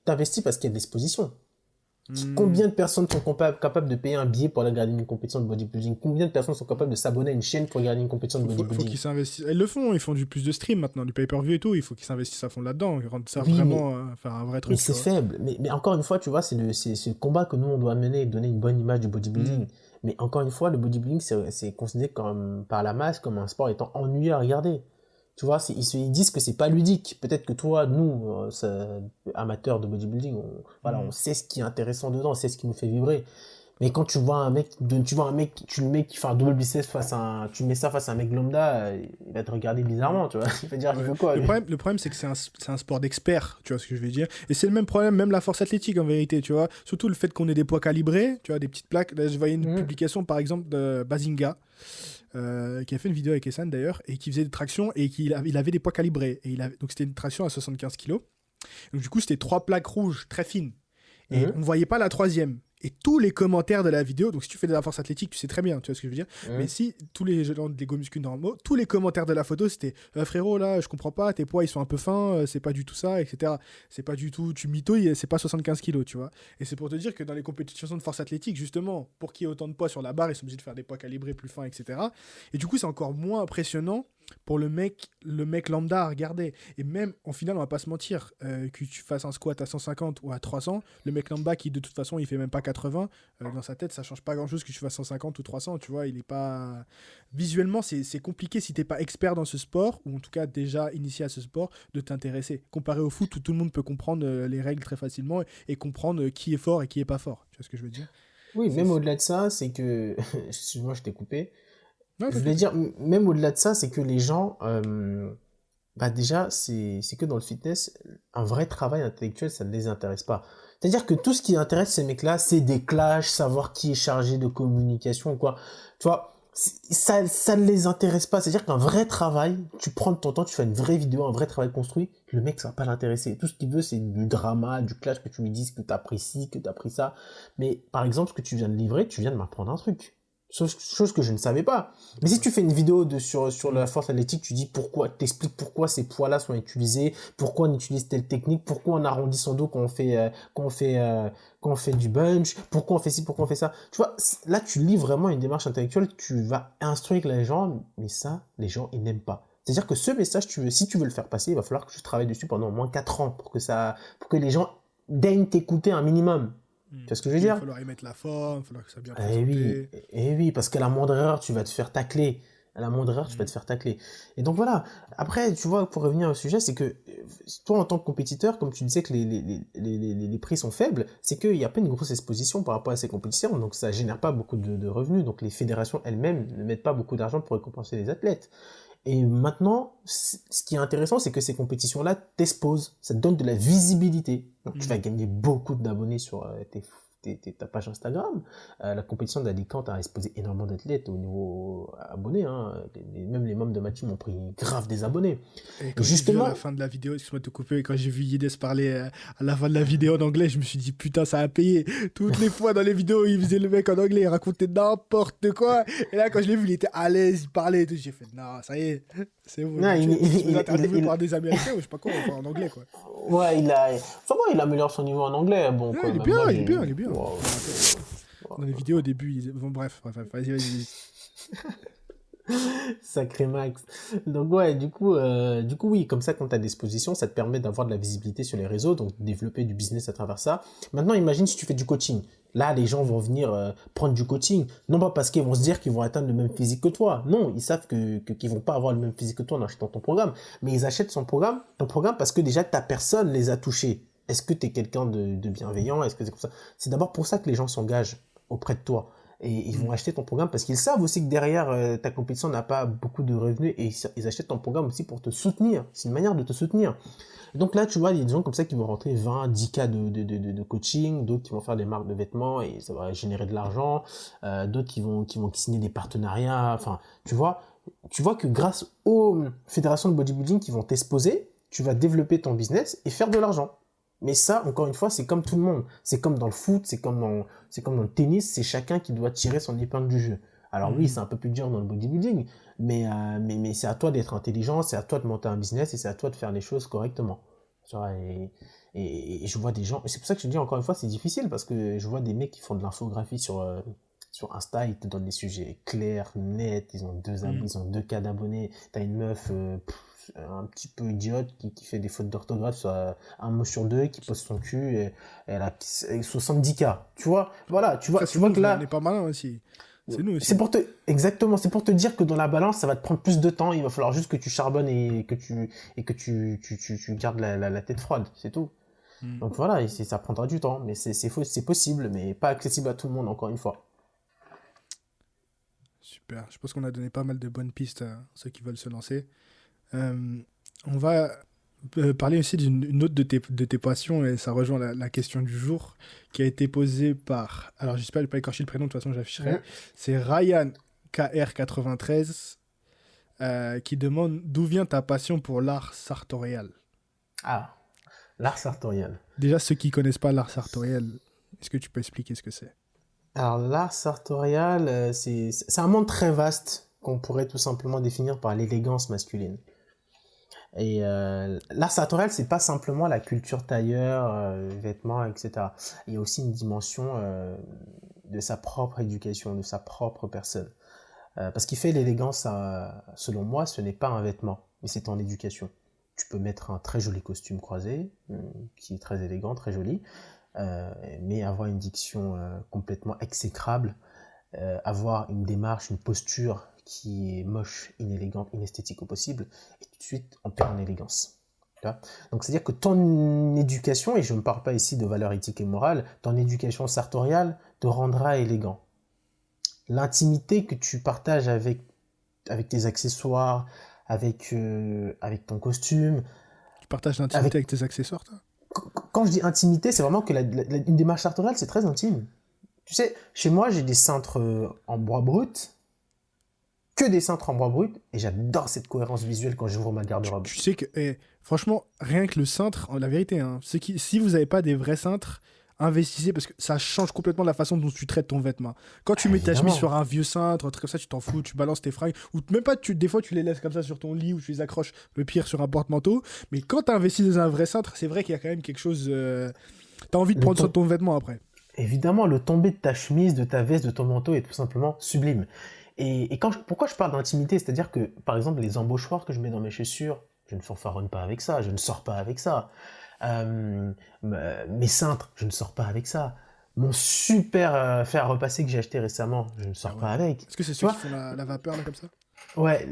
T'investis parce qu'il y a de l'exposition. Combien de personnes sont capables de payer un billet pour aller regarder une compétition de bodybuilding? Combien de personnes sont capables de s'abonner à une chaîne pour regarder une compétition de bodybuilding? Faut qu'ils s'investissent. Ils le font, ils font plus de stream maintenant, du pay-per-view et tout. Il faut qu'ils s'investissent à fond là-dedans, rendre ça vraiment faire un vrai truc. Mais c'est faible. Mais encore une fois, tu vois, c'est le combat que nous on doit mener, donner une bonne image du bodybuilding. Mais encore une fois, le bodybuilding, c'est considéré par la masse comme un sport étant ennuyeux à regarder. Tu vois, ils disent que c'est pas ludique. Peut-être que toi, nous, amateurs de bodybuilding, on sait ce qui est intéressant dedans, on sait ce qui nous fait vibrer. Mais quand tu vois un mec, tu le mets qui fait un double biceps tu mets ça face à un mec lambda, il va te regarder bizarrement, tu vois. Il va dire, il veut quoi? Le problème, c'est que c'est un sport d'experts, tu vois ce que je veux dire. Et c'est le même problème, même la force athlétique en vérité, tu vois. Surtout le fait qu'on ait des poids calibrés, tu vois, des petites plaques. Là, je voyais une publication, par exemple, de Bazinga. qui a fait une vidéo avec Essan d'ailleurs, et qui faisait des tractions, et il avait des poids calibrés. Donc c'était une traction à 75 kilos. Donc du coup, c'était 3 plaques rouges très fines. Et on ne voyait pas la troisième. Et tous les commentaires de la vidéo, donc si tu fais de la force athlétique, tu sais très bien, tu vois ce que je veux dire. Mais si tous les gens des go muscu normaux, tous les commentaires de la photo, c'était frérot, là, je comprends pas, tes poids ils sont un peu fins, c'est pas du tout ça, etc. C'est pas du tout, tu mitouilles, c'est pas 75 kilos, tu vois. Et c'est pour te dire que dans les compétitions de force athlétique, justement, pour qu'il y ait autant de poids sur la barre, ils sont obligés de faire des poids calibrés plus fins, etc. Et du coup, c'est encore moins impressionnant pour le mec lambda à regarder. Et même, en final, on va pas se mentir, que tu fasses un squat à 150 ou à 300, le mec lambda qui, de toute façon, il fait même pas 80, dans sa tête, ça change pas grand-chose que tu fasses 150 ou 300, tu vois, il est pas... Visuellement, c'est compliqué si t'es pas expert dans ce sport, ou en tout cas déjà initié à ce sport, de t'intéresser. Comparé au foot, où tout le monde peut comprendre les règles très facilement, et comprendre qui est fort et qui est pas fort. Tu vois ce que je veux dire? Oui, même au-delà de ça, c'est que... Excuse-moi, je t'ai coupé. Non, Je voulais dire, même au-delà de ça, c'est que les gens... bah déjà, c'est que dans le fitness, un vrai travail intellectuel, ça ne les intéresse pas. C'est-à-dire que tout ce qui intéresse ces mecs-là, c'est des clashs, savoir qui est chargé de communication ou quoi. Tu vois, ça ne les intéresse pas. C'est-à-dire qu'un vrai travail, tu prends ton temps, tu fais une vraie vidéo, un vrai travail construit, le mec, ça va pas l'intéresser. Tout ce qu'il veut, c'est du drama, du clash, que tu lui dises que t'as pris ci, que t'as pris ça. Mais par exemple, ce que tu viens de livrer, tu viens de m'apprendre un truc. Chose que je ne savais pas. Mais si tu fais une vidéo sur la force athlétique, tu dis pourquoi, t'expliques pourquoi ces poids-là sont utilisés, pourquoi on utilise telle technique, pourquoi on arrondit son dos quand on fait du bench, pourquoi on fait ci, pourquoi on fait ça. Tu vois, là, tu lis vraiment une démarche intellectuelle, tu vas instruire les gens, mais ça, les gens, ils n'aiment pas. C'est-à-dire que ce message, si tu veux le faire passer, il va falloir que tu travailles dessus pendant au moins 4 ans pour que les gens daignent t'écouter un minimum. Tu vois ce que je veux dire? Il va falloir y mettre la forme, il va falloir que ça soit bien présenté. Oui, parce qu'à la moindre erreur, tu vas te faire tacler. À la moindre erreur, tu vas te faire tacler. Et donc voilà. Après, tu vois, pour revenir au sujet, c'est que toi, en tant que compétiteur, comme tu disais que les prix sont faibles, c'est qu'il n'y a pas une grosse exposition par rapport à ces compétitions. Donc ça génère pas beaucoup de revenus. Donc les fédérations elles-mêmes ne mettent pas beaucoup d'argent pour récompenser les athlètes. Et maintenant, ce qui est intéressant, c'est que ces compétitions-là t'exposent. Ça te donne de la visibilité. Donc tu vas gagner beaucoup d'abonnés sur ta page Instagram. La compétition d'Alicante a exposé énormément d'athlètes au niveau abonnés. Hein. Même les membres de ma team ont pris grave des abonnés. Et quand justement, j'ai vu à la fin de la vidéo, excuse-moi de te couper, quand j'ai vu Yides parler à la fin de la vidéo en anglais, je me suis dit putain, ça a payé. Toutes les fois dans les vidéos, il faisait le mec en anglais, il racontait n'importe quoi. Et là, quand je l'ai vu, il était à l'aise, il parlait et tout. J'ai fait non, ça y est, c'est bon. Il est interviewé par des Américains ou je sais pas quoi, enfin en anglais quoi. Ouais, il améliore son niveau en anglais. Bon, ouais, quoi, il est bien. Wow. Dans les vidéos au début, bon bref, vas-y. Sacré Max. Donc ouais, du coup oui, comme ça quand tu as l'exposition, ça te permet d'avoir de la visibilité sur les réseaux, donc de développer du business à travers ça. Maintenant, imagine si tu fais du coaching. Là, les gens vont venir prendre du coaching, non pas parce qu'ils vont se dire qu'ils vont atteindre le même physique que toi. Non, ils savent qu'ils vont pas avoir le même physique que toi en achetant ton programme, mais ils achètent ton programme parce que déjà ta personne les a touchés. Est-ce que tu es quelqu'un de bienveillant? Est-ce que c'est comme ça? C'est d'abord pour ça que les gens s'engagent auprès de toi. Et ils vont acheter ton programme parce qu'ils savent aussi que derrière ta compétition n'a pas beaucoup de revenus et ils achètent ton programme aussi pour te soutenir. C'est une manière de te soutenir. Et donc là, tu vois, il y a des gens comme ça qui vont rentrer 20, 10K de coaching, d'autres qui vont faire des marques de vêtements et ça va générer de l'argent, d'autres qui vont signer des partenariats. Enfin, tu vois que grâce aux fédérations de bodybuilding qui vont t'exposer, tu vas développer ton business et faire de l'argent. Mais ça, encore une fois, c'est comme tout le monde. C'est comme dans le foot, c'est comme dans le tennis, c'est chacun qui doit tirer son épingle du jeu. Alors oui, c'est un peu plus dur dans le bodybuilding, mais c'est à toi d'être intelligent, c'est à toi de monter un business et c'est à toi de faire les choses correctement. Tu vois, et je vois des gens, c'est pour ça que je te dis encore une fois, c'est difficile parce que je vois des mecs qui font de l'infographie sur Insta, ils te donnent des sujets clairs, nets, ils ont 2K d'abonnés, t'as une meuf... un petit peu idiote qui fait des fautes d'orthographe sur un mot sur deux, qui pose son cul et elle a 70K. Tu vois, voilà, tu vois que là, on est pas malin aussi. C'est nous aussi. Exactement, c'est pour te dire que dans la balance, ça va te prendre plus de temps. Il va falloir juste que tu charbonnes et que tu gardes la tête froide, c'est tout. Donc voilà, et ça prendra du temps, mais c'est possible, mais pas accessible à tout le monde, encore une fois. Super, je pense qu'on a donné pas mal de bonnes pistes à ceux qui veulent se lancer. On va parler aussi d'une autre de tes passions, et ça rejoint la question du jour qui a été posée par, alors j'espère ne pas écorcher le prénom, de toute façon j'afficherai, c'est Ryan KR93 qui demande d'où vient ta passion pour l'art sartorial. Ah, l'art sartorial. Déjà, ceux qui connaissent pas l'art sartorial, est-ce que tu peux expliquer ce que c'est? Alors, l'art sartorial, c'est un monde très vaste qu'on pourrait tout simplement définir par l'élégance masculine. Et l'art sartorial, c'est pas simplement la culture tailleur, vêtements, etc. Il y a aussi une dimension de sa propre éducation, de sa propre personne. Parce qu'il fait l'élégance, selon moi, ce n'est pas un vêtement, mais c'est en éducation. Tu peux mettre un très joli costume croisé, qui est très élégant, très joli, mais avoir une diction complètement exécrable, avoir une démarche, une posture qui est moche, inélégante, inesthétique au possible, et tout de suite on perd en élégance. Donc c'est-à-dire que ton éducation, et je ne parle pas ici de valeurs éthiques et morales, ton éducation sartoriale te rendra élégant. L'intimité que tu partages avec tes accessoires, avec ton costume. Tu partages l'intimité avec tes accessoires, toi? Quand je dis intimité, c'est vraiment que une démarche sartoriale, c'est très intime. Tu sais, chez moi, j'ai des cintres en bois brut, que des cintres en bois brut, et j'adore cette cohérence visuelle quand j'ouvre ma garde-robe. Tu sais que, franchement, rien que le cintre, la vérité, hein, si vous n'avez pas des vrais cintres, investissez parce que ça change complètement la façon dont tu traites ton vêtement. Quand tu mets ta chemise sur un vieux cintre, un truc comme ça, tu t'en fous, tu balances tes fringues, ou même pas, des fois tu les laisses comme ça sur ton lit ou tu les accroches, le pire, sur un porte-manteau. Mais quand tu investis dans un vrai cintre, c'est vrai qu'il y a quand même quelque chose. T'as envie de prendre soin de ton vêtement après. Évidemment, le tombé de ta chemise, de ta veste, de ton manteau est tout simplement sublime. Et pourquoi je parle d'intimité? C'est-à-dire que, par exemple, les embauchoirs que je mets dans mes chaussures, je ne fanfaronne pas avec ça, je ne sors pas avec ça. Mes cintres, je ne sors pas avec ça. Mon super fer à repasser que j'ai acheté récemment, je ne sors pas avec. Est-ce que c'est ceux qui font la vapeur là comme ça? Ouais,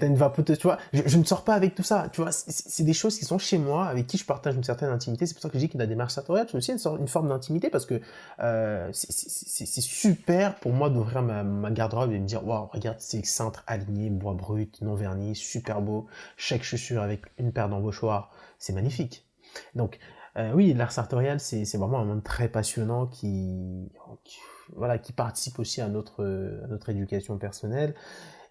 t'as une vapoteuse, tu vois. Je ne sors pas avec tout ça, tu vois. C'est des choses qui sont chez moi, avec qui je partage une certaine intimité. C'est pour ça que je dis que la démarche sartoriale, c'est aussi une forme d'intimité parce que c'est super pour moi d'ouvrir ma garde-robe et me dire, waouh, regarde ces cintres alignés, bois brut, non vernis, super beau. Chaque chaussure avec une paire d'embauchoirs, c'est magnifique. Donc, oui, l'art sartorial, c'est vraiment un monde très passionnant qui participe aussi à notre éducation personnelle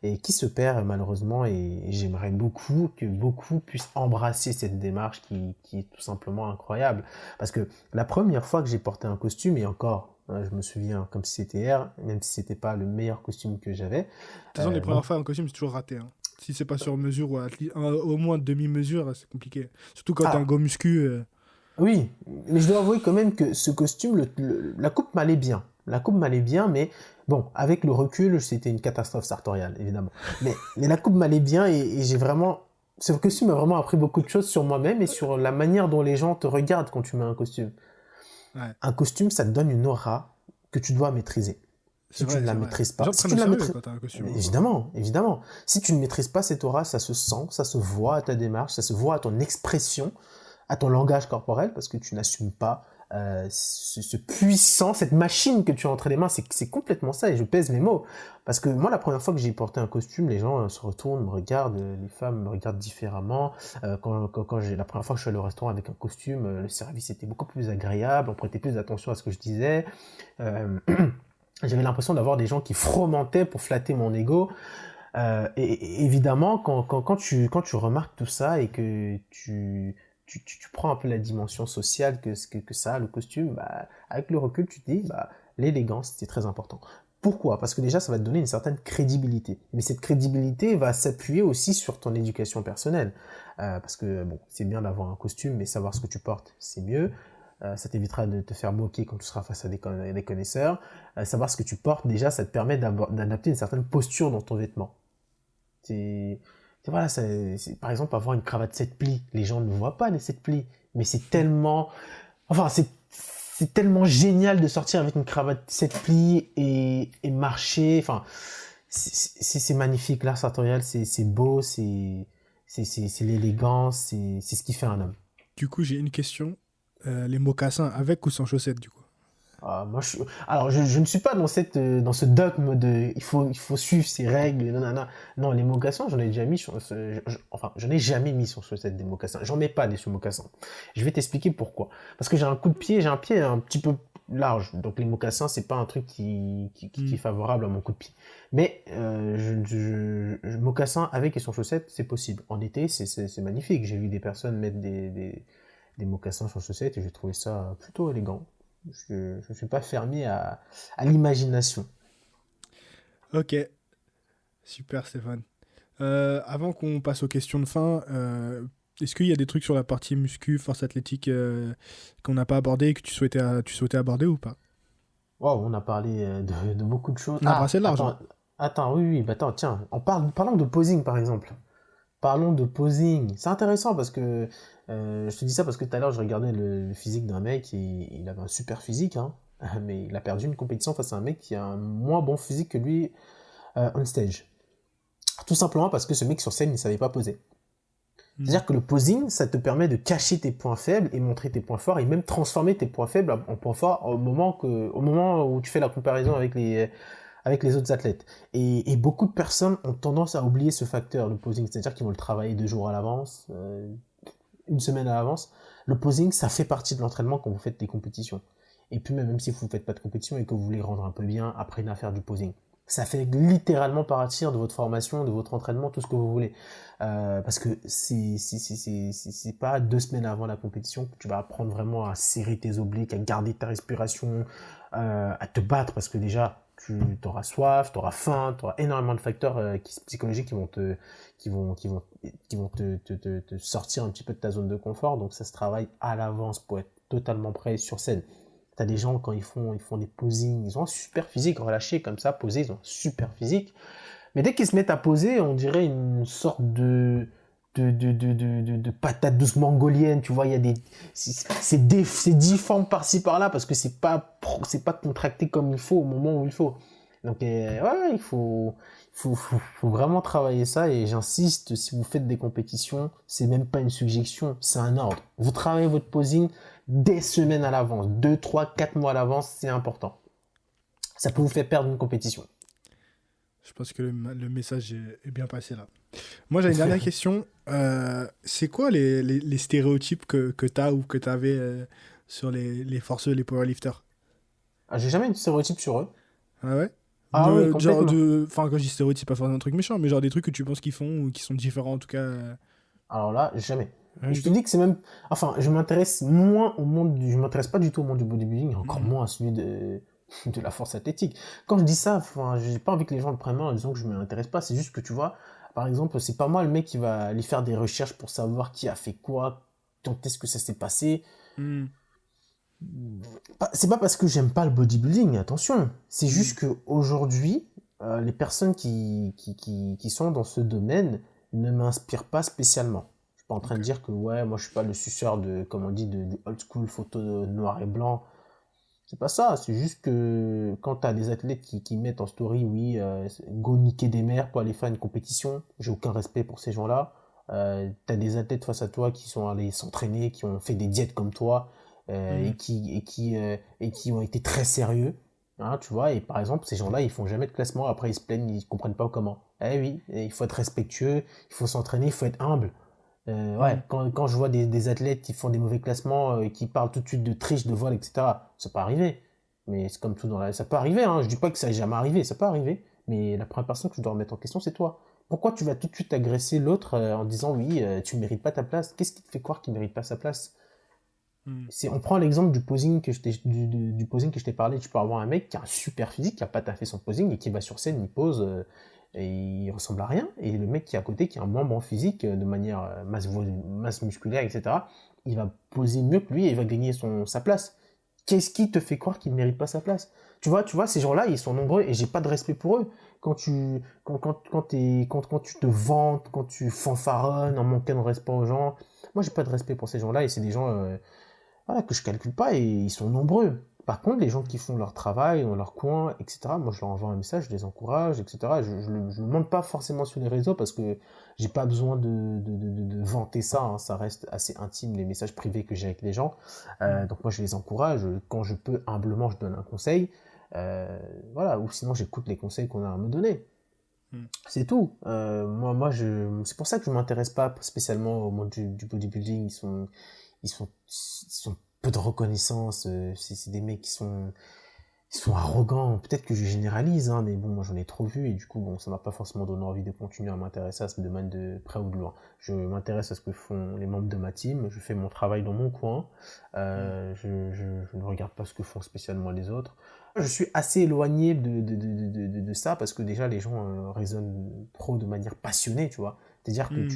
et qui se perd malheureusement, et j'aimerais beaucoup que beaucoup puissent embrasser cette démarche qui est tout simplement incroyable. Parce que la première fois que j'ai porté un costume, et encore, je me souviens comme si c'était hier, même si c'était pas le meilleur costume que j'avais. De toute façon, les premières fois un costume, c'est toujours raté. Hein. Si c'est pas sur mesure ou au moins demi-mesure, c'est compliqué. Surtout quand t'as un gros muscu. Oui, mais je dois avouer quand même que ce costume, la coupe m'allait bien. La coupe m'allait bien, mais bon, avec le recul, c'était une catastrophe sartoriale, évidemment. Mais la coupe m'allait bien et j'ai vraiment... Ce costume m'a vraiment appris beaucoup de choses sur moi-même et sur la manière dont les gens te regardent quand tu mets un costume. Ouais. Un costume, ça te donne une aura que tu dois maîtriser. Si tu ne la maîtrises pas... Si tu la maîtrises... quand t'as un costume. Évidemment, évidemment. Si tu ne maîtrises pas cette aura, ça se sent, ça se voit à ta démarche, ça se voit à ton expression, à ton langage corporel, parce que tu n'assumes pas ce puissant, cette machine que tu as entre les mains, c'est complètement ça, et je pèse mes mots. Parce que moi, la première fois que j'ai porté un costume, les gens se retournent, me regardent, les femmes me regardent différemment. La première fois que je suis allé au restaurant avec un costume, le service était beaucoup plus agréable, on prêtait plus d'attention à ce que je disais. J'avais l'impression d'avoir des gens qui fomentaient pour flatter mon ego. Et évidemment, quand tu remarques tout ça et que tu prends un peu la dimension sociale que ça a, le costume, avec le recul, tu te dis, l'élégance, c'est très important. Pourquoi? Parce que déjà, ça va te donner une certaine crédibilité. Mais cette crédibilité va s'appuyer aussi sur ton éducation personnelle. Parce que, bon, c'est bien d'avoir un costume, mais savoir ce que tu portes, c'est mieux. Ça t'évitera de te faire moquer quand tu seras face à des connaisseurs. Savoir ce que tu portes, déjà, ça te permet d'adapter une certaine posture dans ton vêtement. Voilà, par exemple, avoir une cravate 7 plis. Les gens ne voient pas les 7 plis, mais c'est tellement... Enfin, c'est tellement génial de sortir avec une cravate 7 plis et marcher. Enfin, c'est magnifique. L'art sartorial, c'est beau, c'est l'élégance, c'est ce qui fait un homme. Du coup, j'ai une question. Les mocassins, avec ou sans chaussettes, du coup? Moi, je ne suis pas dans ce dogme de il faut suivre ces règles. Non, les mocassins, j'en ai déjà mis j'en ai jamais mis sur chaussettes des mocassins. J'en mets pas des sous mocassins. Je vais t'expliquer pourquoi. Parce que j'ai un pied un petit peu large. Donc les mocassins, c'est pas un truc qui est favorable à mon coup de pied. Mais mocassin avec et sans chaussettes, c'est possible. En été, c'est magnifique. J'ai vu des personnes mettre des mocassins sans chaussettes et j'ai trouvé ça plutôt élégant. Je suis pas fermé à l'imagination. Ok, super Stéphane. Avant qu'on passe aux questions de fin, est-ce qu'il y a des trucs sur la partie muscu, force athlétique qu'on n'a pas abordé et que tu souhaitais aborder ou pas? Wow, on a parlé de beaucoup de choses. On a Ah, brassé large, hein. attends, oui, oui, bah attends, tiens, parlons de posing par exemple. Parlons de posing. C'est intéressant parce que je te dis ça parce que tout à l'heure je regardais le physique d'un mec et il avait un super physique, hein, mais il a perdu une compétition face à un mec qui a un moins bon physique que lui on stage. Tout simplement parce que ce mec sur scène, il ne savait pas poser. C'est-à-dire que le posing, ça te permet de cacher tes points faibles et montrer tes points forts et même transformer tes points faibles en points forts au moment où tu fais la comparaison avec les autres athlètes. Et beaucoup de personnes ont tendance à oublier ce facteur, le posing. C'est-à-dire qu'ils vont le travailler 2 jours à l'avance, une semaine à l'avance. Le posing, ça fait partie de l'entraînement quand vous faites des compétitions. Et puis même si vous ne faites pas de compétition et que vous voulez rendre un peu bien, apprenez à faire du posing. Ça fait littéralement partir de votre formation, de votre entraînement, tout ce que vous voulez. Parce que c'est pas 2 semaines avant la compétition que tu vas apprendre vraiment à serrer tes obliques, à garder ta respiration, à te battre parce que déjà tu auras soif, tu auras faim, tu auras énormément de facteurs psychologiques qui vont te sortir un petit peu de ta zone de confort. Donc ça se travaille à l'avance pour être totalement prêt sur scène. T'as des gens quand ils font des posings, ils ont un super physique relâché comme ça, posé, ils ont un super physique. Mais dès qu'ils se mettent à poser, on dirait une sorte de patate douce mongolienne, tu vois, il y a c'est difforme par-ci par-là parce que c'est pas contracté comme il faut au moment où il faut. Donc ouais, il faut vraiment travailler ça et j'insiste, si vous faites des compétitions, c'est même pas une suggestion, c'est un ordre. Vous travaillez votre posing des semaines à l'avance, 2, 3, 4 mois à l'avance, c'est important. Ça peut vous faire perdre une compétition. Je pense que le message est bien passé là. Moi, j'ai une dernière question. C'est quoi les stéréotypes que tu as ou que tu avais sur les forceux, les powerlifters? Ah, j'ai jamais eu de stéréotype sur eux. Ah ouais? Ah oui, complètement. Enfin, quand je dis stéréotype, pas forcément un truc méchant, mais genre des trucs que tu penses qu'ils font ou qui sont différents en tout cas. Alors là, jamais. Rien Et du je te tout? dis que c'est même... Enfin, je m'intéresse moins au monde Je m'intéresse pas du tout au monde du bodybuilding, encore Mhm. moins à celui de la force athlétique. Quand je dis ça, enfin, j'ai pas envie que les gens le prennent mal en disant que je m'intéresse pas. C'est juste que tu vois, par exemple, c'est pas moi le mec qui va aller faire des recherches pour savoir qui a fait quoi, quand est-ce que ça s'est passé. Mhm. C'est pas parce que j'aime pas le bodybuilding, attention. C'est Mhm. juste que aujourd'hui, les personnes qui sont dans ce domaine ne m'inspirent pas spécialement. Je suis pas en train de Ok. dire que ouais, moi je suis pas le suceur comme on dit, du old school photo noir et blanc. C'est pas ça. C'est juste que quand t'as des athlètes qui mettent en story, oui, go niquer des mères pour aller faire une compétition, j'ai aucun respect pour ces gens-là. T'as des athlètes face à toi qui sont allés s'entraîner, qui ont fait des diètes comme toi, Mhm. et qui ont été très sérieux. Hein, tu vois, et par exemple, ces gens-là, ils font jamais de classement, après ils se plaignent, ils comprennent pas comment. Eh oui, et il faut être respectueux, il faut s'entraîner, il faut être humble. Ouais, Mhm. quand je vois des athlètes qui font des mauvais classements, qui parlent tout de suite de triche, de vol, etc., ça peut arriver. Mais c'est comme tout dans la... Ça peut arriver, hein. Je dis pas que ça n'est jamais arrivé, ça peut arriver. Mais la première personne que je dois remettre en question, c'est toi. Pourquoi tu vas tout de suite agresser l'autre en disant oui, tu ne mérites pas ta place? Qu'est-ce qui te fait croire qu'il ne mérite pas sa place? Mhm. On prend l'exemple du posing du posing que je t'ai parlé. Tu peux avoir un mec qui a un super physique, qui a pas taffé son posing et qui va sur scène, il pose et il ressemble à rien. Et le mec qui est à côté, qui a un moins bon physique, de manière masse musculaire, etc., il va poser mieux que lui et il va gagner sa place. Qu'est-ce qui te fait croire qu'il ne mérite pas sa place? Tu vois, ces gens-là, ils sont nombreux et j'ai pas de respect pour eux. Quand tu te vantes, quand tu fanfaronnes en manquant de respect aux gens, moi j'ai pas de respect pour ces gens-là et c'est des gens voilà, que je calcule pas et ils sont nombreux. Par contre, les gens qui font leur travail dans leur coin, etc., moi je leur envoie un message, je les encourage, etc. Je ne le montre pas forcément sur les réseaux parce que j'ai pas besoin de vanter ça, hein. Ça reste assez intime, les messages privés que j'ai avec les gens. Mhm. Donc moi je les encourage, quand je peux, humblement, je donne un conseil. Voilà, ou sinon j'écoute les conseils qu'on a à me donner. Mhm. C'est tout. C'est pour ça que je m'intéresse pas spécialement au monde du bodybuilding. ils sont peu de reconnaissance. C'est des mecs ils sont arrogants. Peut-être que je généralise, hein, mais bon, moi j'en ai trop vu et du coup, bon, ça m'a pas forcément donné envie de continuer à m'intéresser à ce domaine de près ou de loin. Je m'intéresse à ce que font les membres de ma team. Je fais mon travail dans mon coin. Je ne regarde pas ce que font spécialement les autres. Je suis assez éloigné de ça parce que déjà les gens raisonnent trop de manière passionnée, tu vois. C'est-à-dire que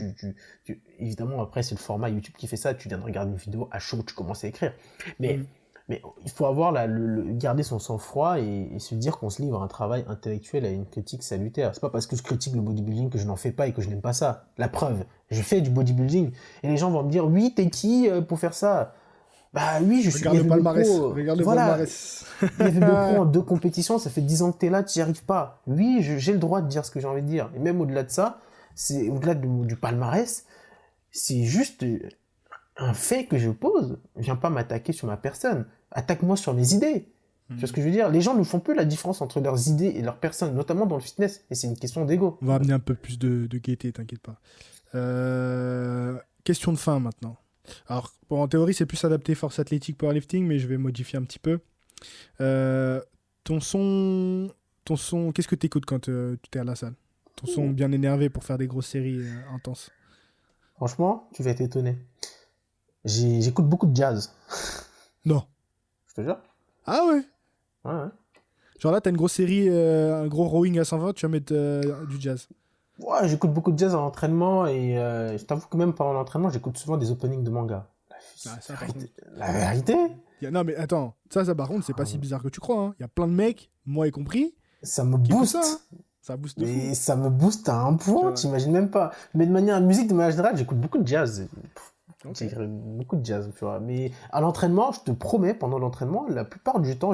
évidemment, après, c'est le format YouTube qui fait ça. Tu viens de regarder une vidéo à chaud, tu commences à écrire. Mais il faut avoir garder son sang-froid et se dire qu'on se livre à un travail intellectuel, à une critique salutaire. C'est pas parce que je critique le bodybuilding que je n'en fais pas et que je n'aime pas ça. La preuve, je fais du bodybuilding et les gens vont me dire oui, t'es qui pour faire ça? Bah oui, je suis. Regarde le palmarès. Regarde le palmarès. Il y avait 2 pros en 2 compétitions, ça fait 10 ans que t'es là, tu n'y arrives pas. Oui, j'ai le droit de dire ce que j'ai envie de dire. Et même au-delà de ça, c'est au-delà du palmarès, c'est juste un fait que je pose. Viens pas m'attaquer sur ma personne. Attaque-moi sur mes idées. Tu vois ce que je veux dire? Les gens ne font plus la différence entre leurs idées et leur personne, notamment dans le fitness. Et c'est une question d'ego. On va amener un peu plus de gaieté, t'inquiète pas. Question de fin maintenant. Alors, bon, en théorie, c'est plus adapté force athlétique, powerlifting, mais je vais modifier un petit peu. Ton son, qu'est-ce que tu écoutes quand tu es à la salle? Ton son bien énervé pour faire des grosses séries intenses. Franchement, tu vas être étonné. J'écoute beaucoup de jazz. Non. Je te jure. Ah ouais? Ouais. Genre là, t'as une grosse série, un gros rowing à 120, tu vas mettre du jazz. Ouais, j'écoute beaucoup de jazz en entraînement et je t'avoue que même pendant l'entraînement, j'écoute souvent des openings de manga. La vérité. Non mais attends, ça par contre, c'est pas si bizarre que tu crois. Hein. Il y a plein de mecs, moi y compris. Ça me booste. Ça booste de fou. Et ça me booste à un point, t'imagines même pas. Mais de manière musique, de manière générale, j'écoute beaucoup de jazz. J'écoute beaucoup de jazz, tu vois. Mais à l'entraînement, je te promets, pendant l'entraînement, la plupart du temps,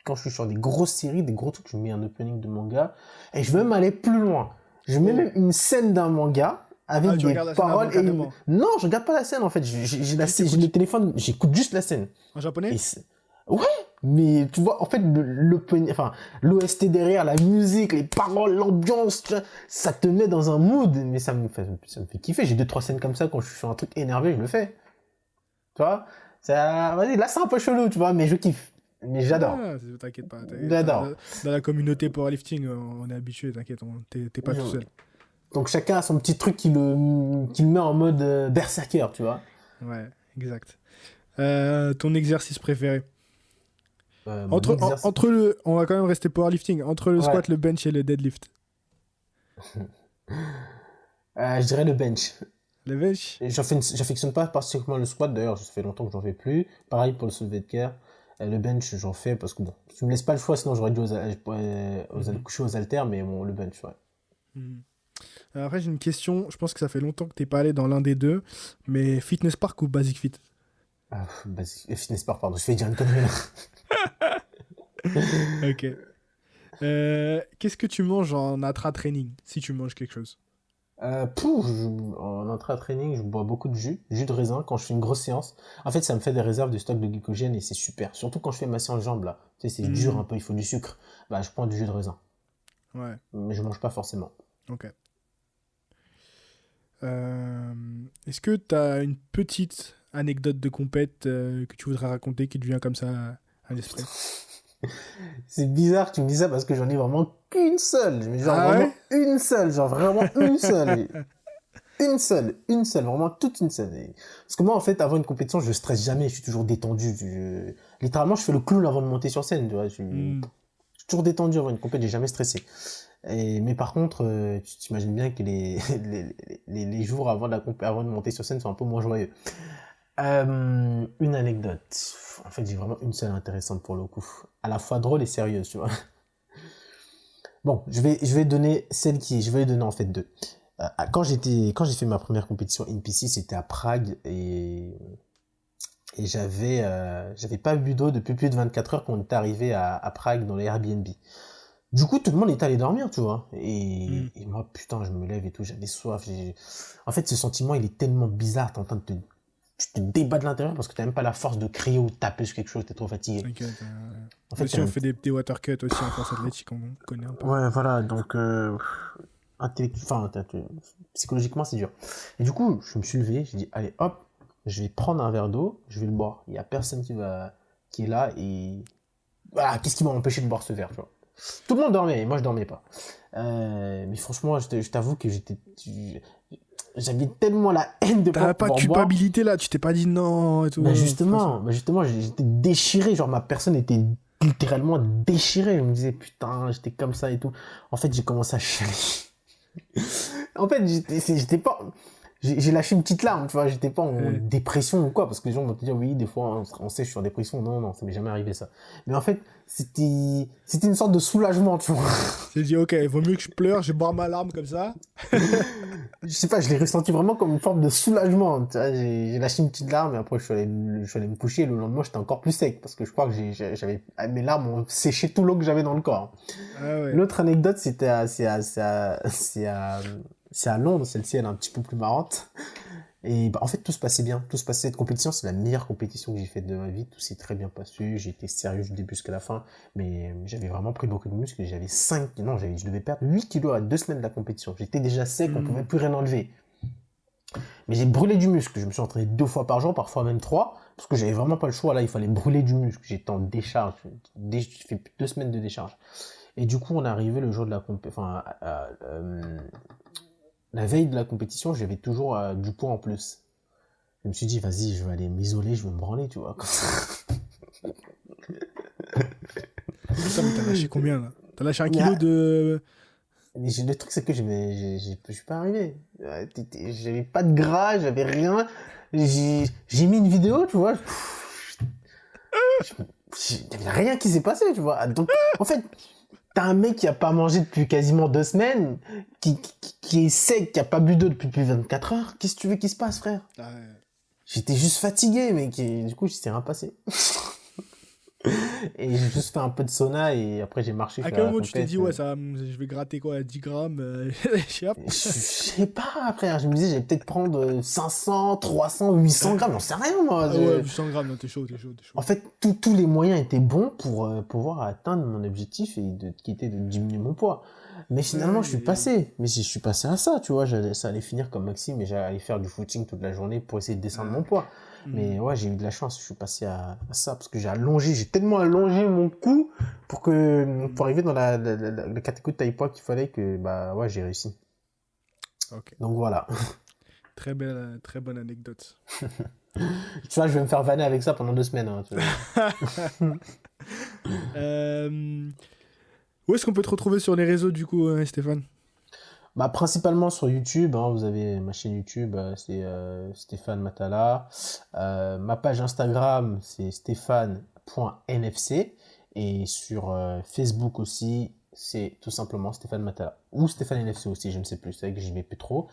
quand je suis sur des grosses séries, des gros trucs, je mets un opening de manga. Et je veux même aller plus loin. Je mets même une scène d'un manga avec des paroles. Non, je regarde pas la scène en fait. J'ai le téléphone, j'écoute juste la scène. En japonais? Ouais, mais tu vois, en fait, l'OST derrière, la musique, les paroles, l'ambiance, ça te met dans un mood, mais ça me fait kiffer. J'ai 2-3 scènes comme ça quand je suis sur un truc énervé, je le fais. Tu vois, vas-y, là c'est un peu chelou, tu vois, mais je kiffe. Mais j'adore. Ah, t'inquiète pas. J'adore. Dans la communauté powerlifting, on est habitué, t'inquiète, t'es pas tout seul. Donc chacun a son petit truc qui le met en mode berserker, tu vois. Ouais, exact. Ton exercice préféré? Entre on va quand même rester powerlifting, entre le squat, le bench et le deadlift. Je dirais le bench. Le bench? J'affectionne pas particulièrement le squat, d'ailleurs, ça fait longtemps que j'en fais plus. Pareil pour le soulevé de terre. Le bench, j'en fais parce que bon, tu me laisses pas le choix, sinon j'aurais dû coucher aux haltères, mais bon, le bench, ouais. Après, j'ai une question, je pense que ça fait longtemps que t'es pas allé dans l'un des deux, mais Fitness Park ou Basic Fit? Fitness Park, pardon, je vais dire une connerie là. Ok. Qu'est-ce que tu manges en intra-training, si tu manges quelque chose? En intra-training, je bois beaucoup de jus de raisin quand je fais une grosse séance. En fait, ça me fait des réserves de stock de glycogène et c'est super. Surtout quand je fais ma séance jambes là. Tu sais, c'est dur un peu, il faut du sucre. Bah, je prends du jus de raisin. Ouais. Mais je mange pas forcément. Ok. Est-ce que tu as une petite anecdote de compète que tu voudrais raconter qui te vient comme ça à l'esprit? C'est bizarre que tu me dis ça parce que j'en ai vraiment qu'une seule. Vraiment une seule. Genre vraiment une seule. Une seule. Vraiment toute une seule. Parce que moi, en fait, avant une compétition, je stresse jamais. Je suis toujours détendu. Littéralement, je fais le clown avant de monter sur scène. Tu vois. Je suis toujours détendu avant une compétition. J'ai jamais stressé. Mais par contre, tu t'imagines bien que les jours avant de monter sur scène sont un peu moins joyeux. Une anecdote. En fait, j'ai vraiment une seule intéressante pour le coup. À la fois drôle et sérieuse, tu vois. Bon, je vais donner je vais donner en fait deux. Quand j'ai fait ma première compétition NPC, c'était à Prague et j'avais pas bu d'eau depuis plus de 24 heures quand on était arrivé à Prague dans les Airbnb. Du coup, tout le monde est allé dormir, tu vois. Et moi, putain, je me lève et tout, j'avais soif. En fait, ce sentiment, il est tellement bizarre. Tu te débats de l'intérieur parce que t'as même pas la force de crier ou de taper sur quelque chose, t'es trop fatigué. T'inquiète. En fait, on fait des water cuts aussi en force athlétique, on connaît un peu. Ouais, voilà, donc psychologiquement, c'est dur. Et du coup, je me suis levé, j'ai dit, allez, hop, je vais prendre un verre d'eau, je vais le boire. Il y a personne qui est là et voilà, qu'est-ce qui m'a empêché de boire ce verre, tu vois. Tout le monde dormait, moi je dormais pas. Mais franchement, je t'avoue que j'avais tellement la haine de T'avais pas de pouvoir boire. culpabilité là, tu t'es pas dit non et tout. Bah justement, j'étais déchiré, genre ma personne était littéralement déchirée. Je me disais putain, j'étais comme ça et tout. En fait, j'ai commencé à chialer. En fait, j'étais pas, j'ai lâché une petite larme, tu vois, j'étais pas en dépression ou quoi, parce que les gens vont te dire oui, des fois on sait je suis en dépression. Non, ça m'est jamais arrivé ça. Mais en fait, c'était une sorte de soulagement, tu vois. J'ai dit ok, vaut mieux que je pleure, je vais boire ma larme comme ça. Je sais pas, je l'ai ressenti vraiment comme une forme de soulagement. Tu vois, j'ai lâché une petite larme et après je suis allé me coucher. Le lendemain, j'étais encore plus sec parce que je crois que mes larmes ont séché tout l'eau que j'avais dans le corps. Ah ouais. L'autre anecdote, c'est à Londres. Celle-ci, elle est un petit peu plus marrante. Et bah, en fait, tout se passait bien. Tout se passait. Cette compétition, c'est la meilleure compétition que j'ai faite de ma vie. Tout s'est très bien passé. J'ai été sérieux du début jusqu'à la fin. Mais j'avais vraiment pris beaucoup de muscles. Je devais perdre 8 kilos à 2 semaines de la compétition. J'étais déjà sec, on pouvait plus rien enlever. Mais j'ai brûlé du muscle. Je me suis entraîné 2 fois par jour, parfois même 3. Parce que j'avais vraiment pas le choix. Là, il fallait brûler du muscle. J'étais en décharge. J'ai fait 2 semaines de décharge. Et du coup, on est arrivé le jour de la compétition. Enfin, la veille de la compétition, j'avais toujours du poids en plus. Je me suis dit, vas-y, je vais aller m'isoler, je vais me branler, tu vois. Comme ça. Putain, mais t'as lâché combien là? T'as lâché 1 kilo de. Mais le truc, c'est que je suis pas arrivé. J'avais pas de gras, j'avais rien. J'ai mis une vidéo, tu vois. Il y avait rien qui s'est passé, tu vois. Donc, en fait, t'as un mec qui a pas mangé depuis quasiment 2 semaines, qui est sec, qui a pas bu d'eau depuis plus de 24 heures. Qu'est-ce que tu veux qu'il se passe, frère? Ah ouais. J'étais juste fatigué, mais du coup, je s'est rien passé. Et j'ai juste fait un peu de sauna et après j'ai marché. À quel moment tu t'es dit, ouais, ça, je vais gratter quoi, 10 grammes je sais pas, frère. Je me disais, j'allais peut-être prendre 500, 300, 800 grammes, j'en sais rien, moi. Ah ouais, 800 grammes, non, t'es chaud. En fait, tous les moyens étaient bons pour pouvoir atteindre mon objectif qui était de diminuer mon poids. Mais finalement, je suis passé à ça, tu vois. Ça allait finir comme Maxime et j'allais faire du footing toute la journée pour essayer de descendre mon poids. Mais ouais, j'ai eu de la chance, je suis passé à ça parce que j'ai tellement allongé mon cou pour arriver dans la catégorie de taille poids qu'il fallait que, bah ouais, j'ai réussi. Ok. Donc voilà. Très bonne anecdote. Tu vois, je vais me faire vanner avec ça pendant 2 semaines. Hein, tu vois. Où est-ce qu'on peut te retrouver sur les réseaux du coup, Stéphane? Bah, principalement sur YouTube, hein, vous avez ma chaîne YouTube, c'est Stéphane Matala. Ma page Instagram, c'est stéphane.nfc. Et sur Facebook aussi, c'est tout simplement Stéphane Matala. Ou Stéphane NFC aussi, je ne sais plus, c'est vrai que j'y vais plus trop.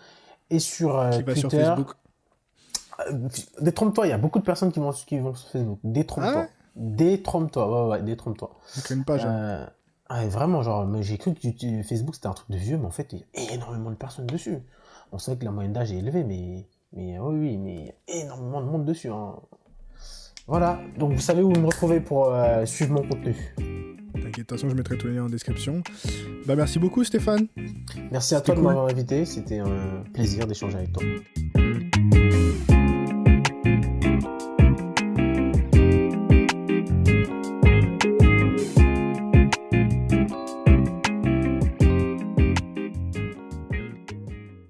Et sur Twitter... sur Facebook. Détrompe-toi, il y a beaucoup de personnes qui vont sur Facebook. Détrompe-toi. Ah ouais, Détrompe-toi, ouais, détrompe-toi. donc une page. Ouais, vraiment, genre, mais j'ai cru que Facebook c'était un truc de vieux, mais en fait, il y a énormément de personnes dessus. On sait que la moyenne d'âge est élevée, mais oui, mais il y a énormément de monde dessus. Hein. Voilà, donc vous savez où me retrouver pour suivre mon contenu. T'inquiète, de toute façon, je mettrai tous les liens en description. Bah, merci beaucoup, Stéphane. Merci à toi de m'avoir invité, c'était un plaisir d'échanger avec toi.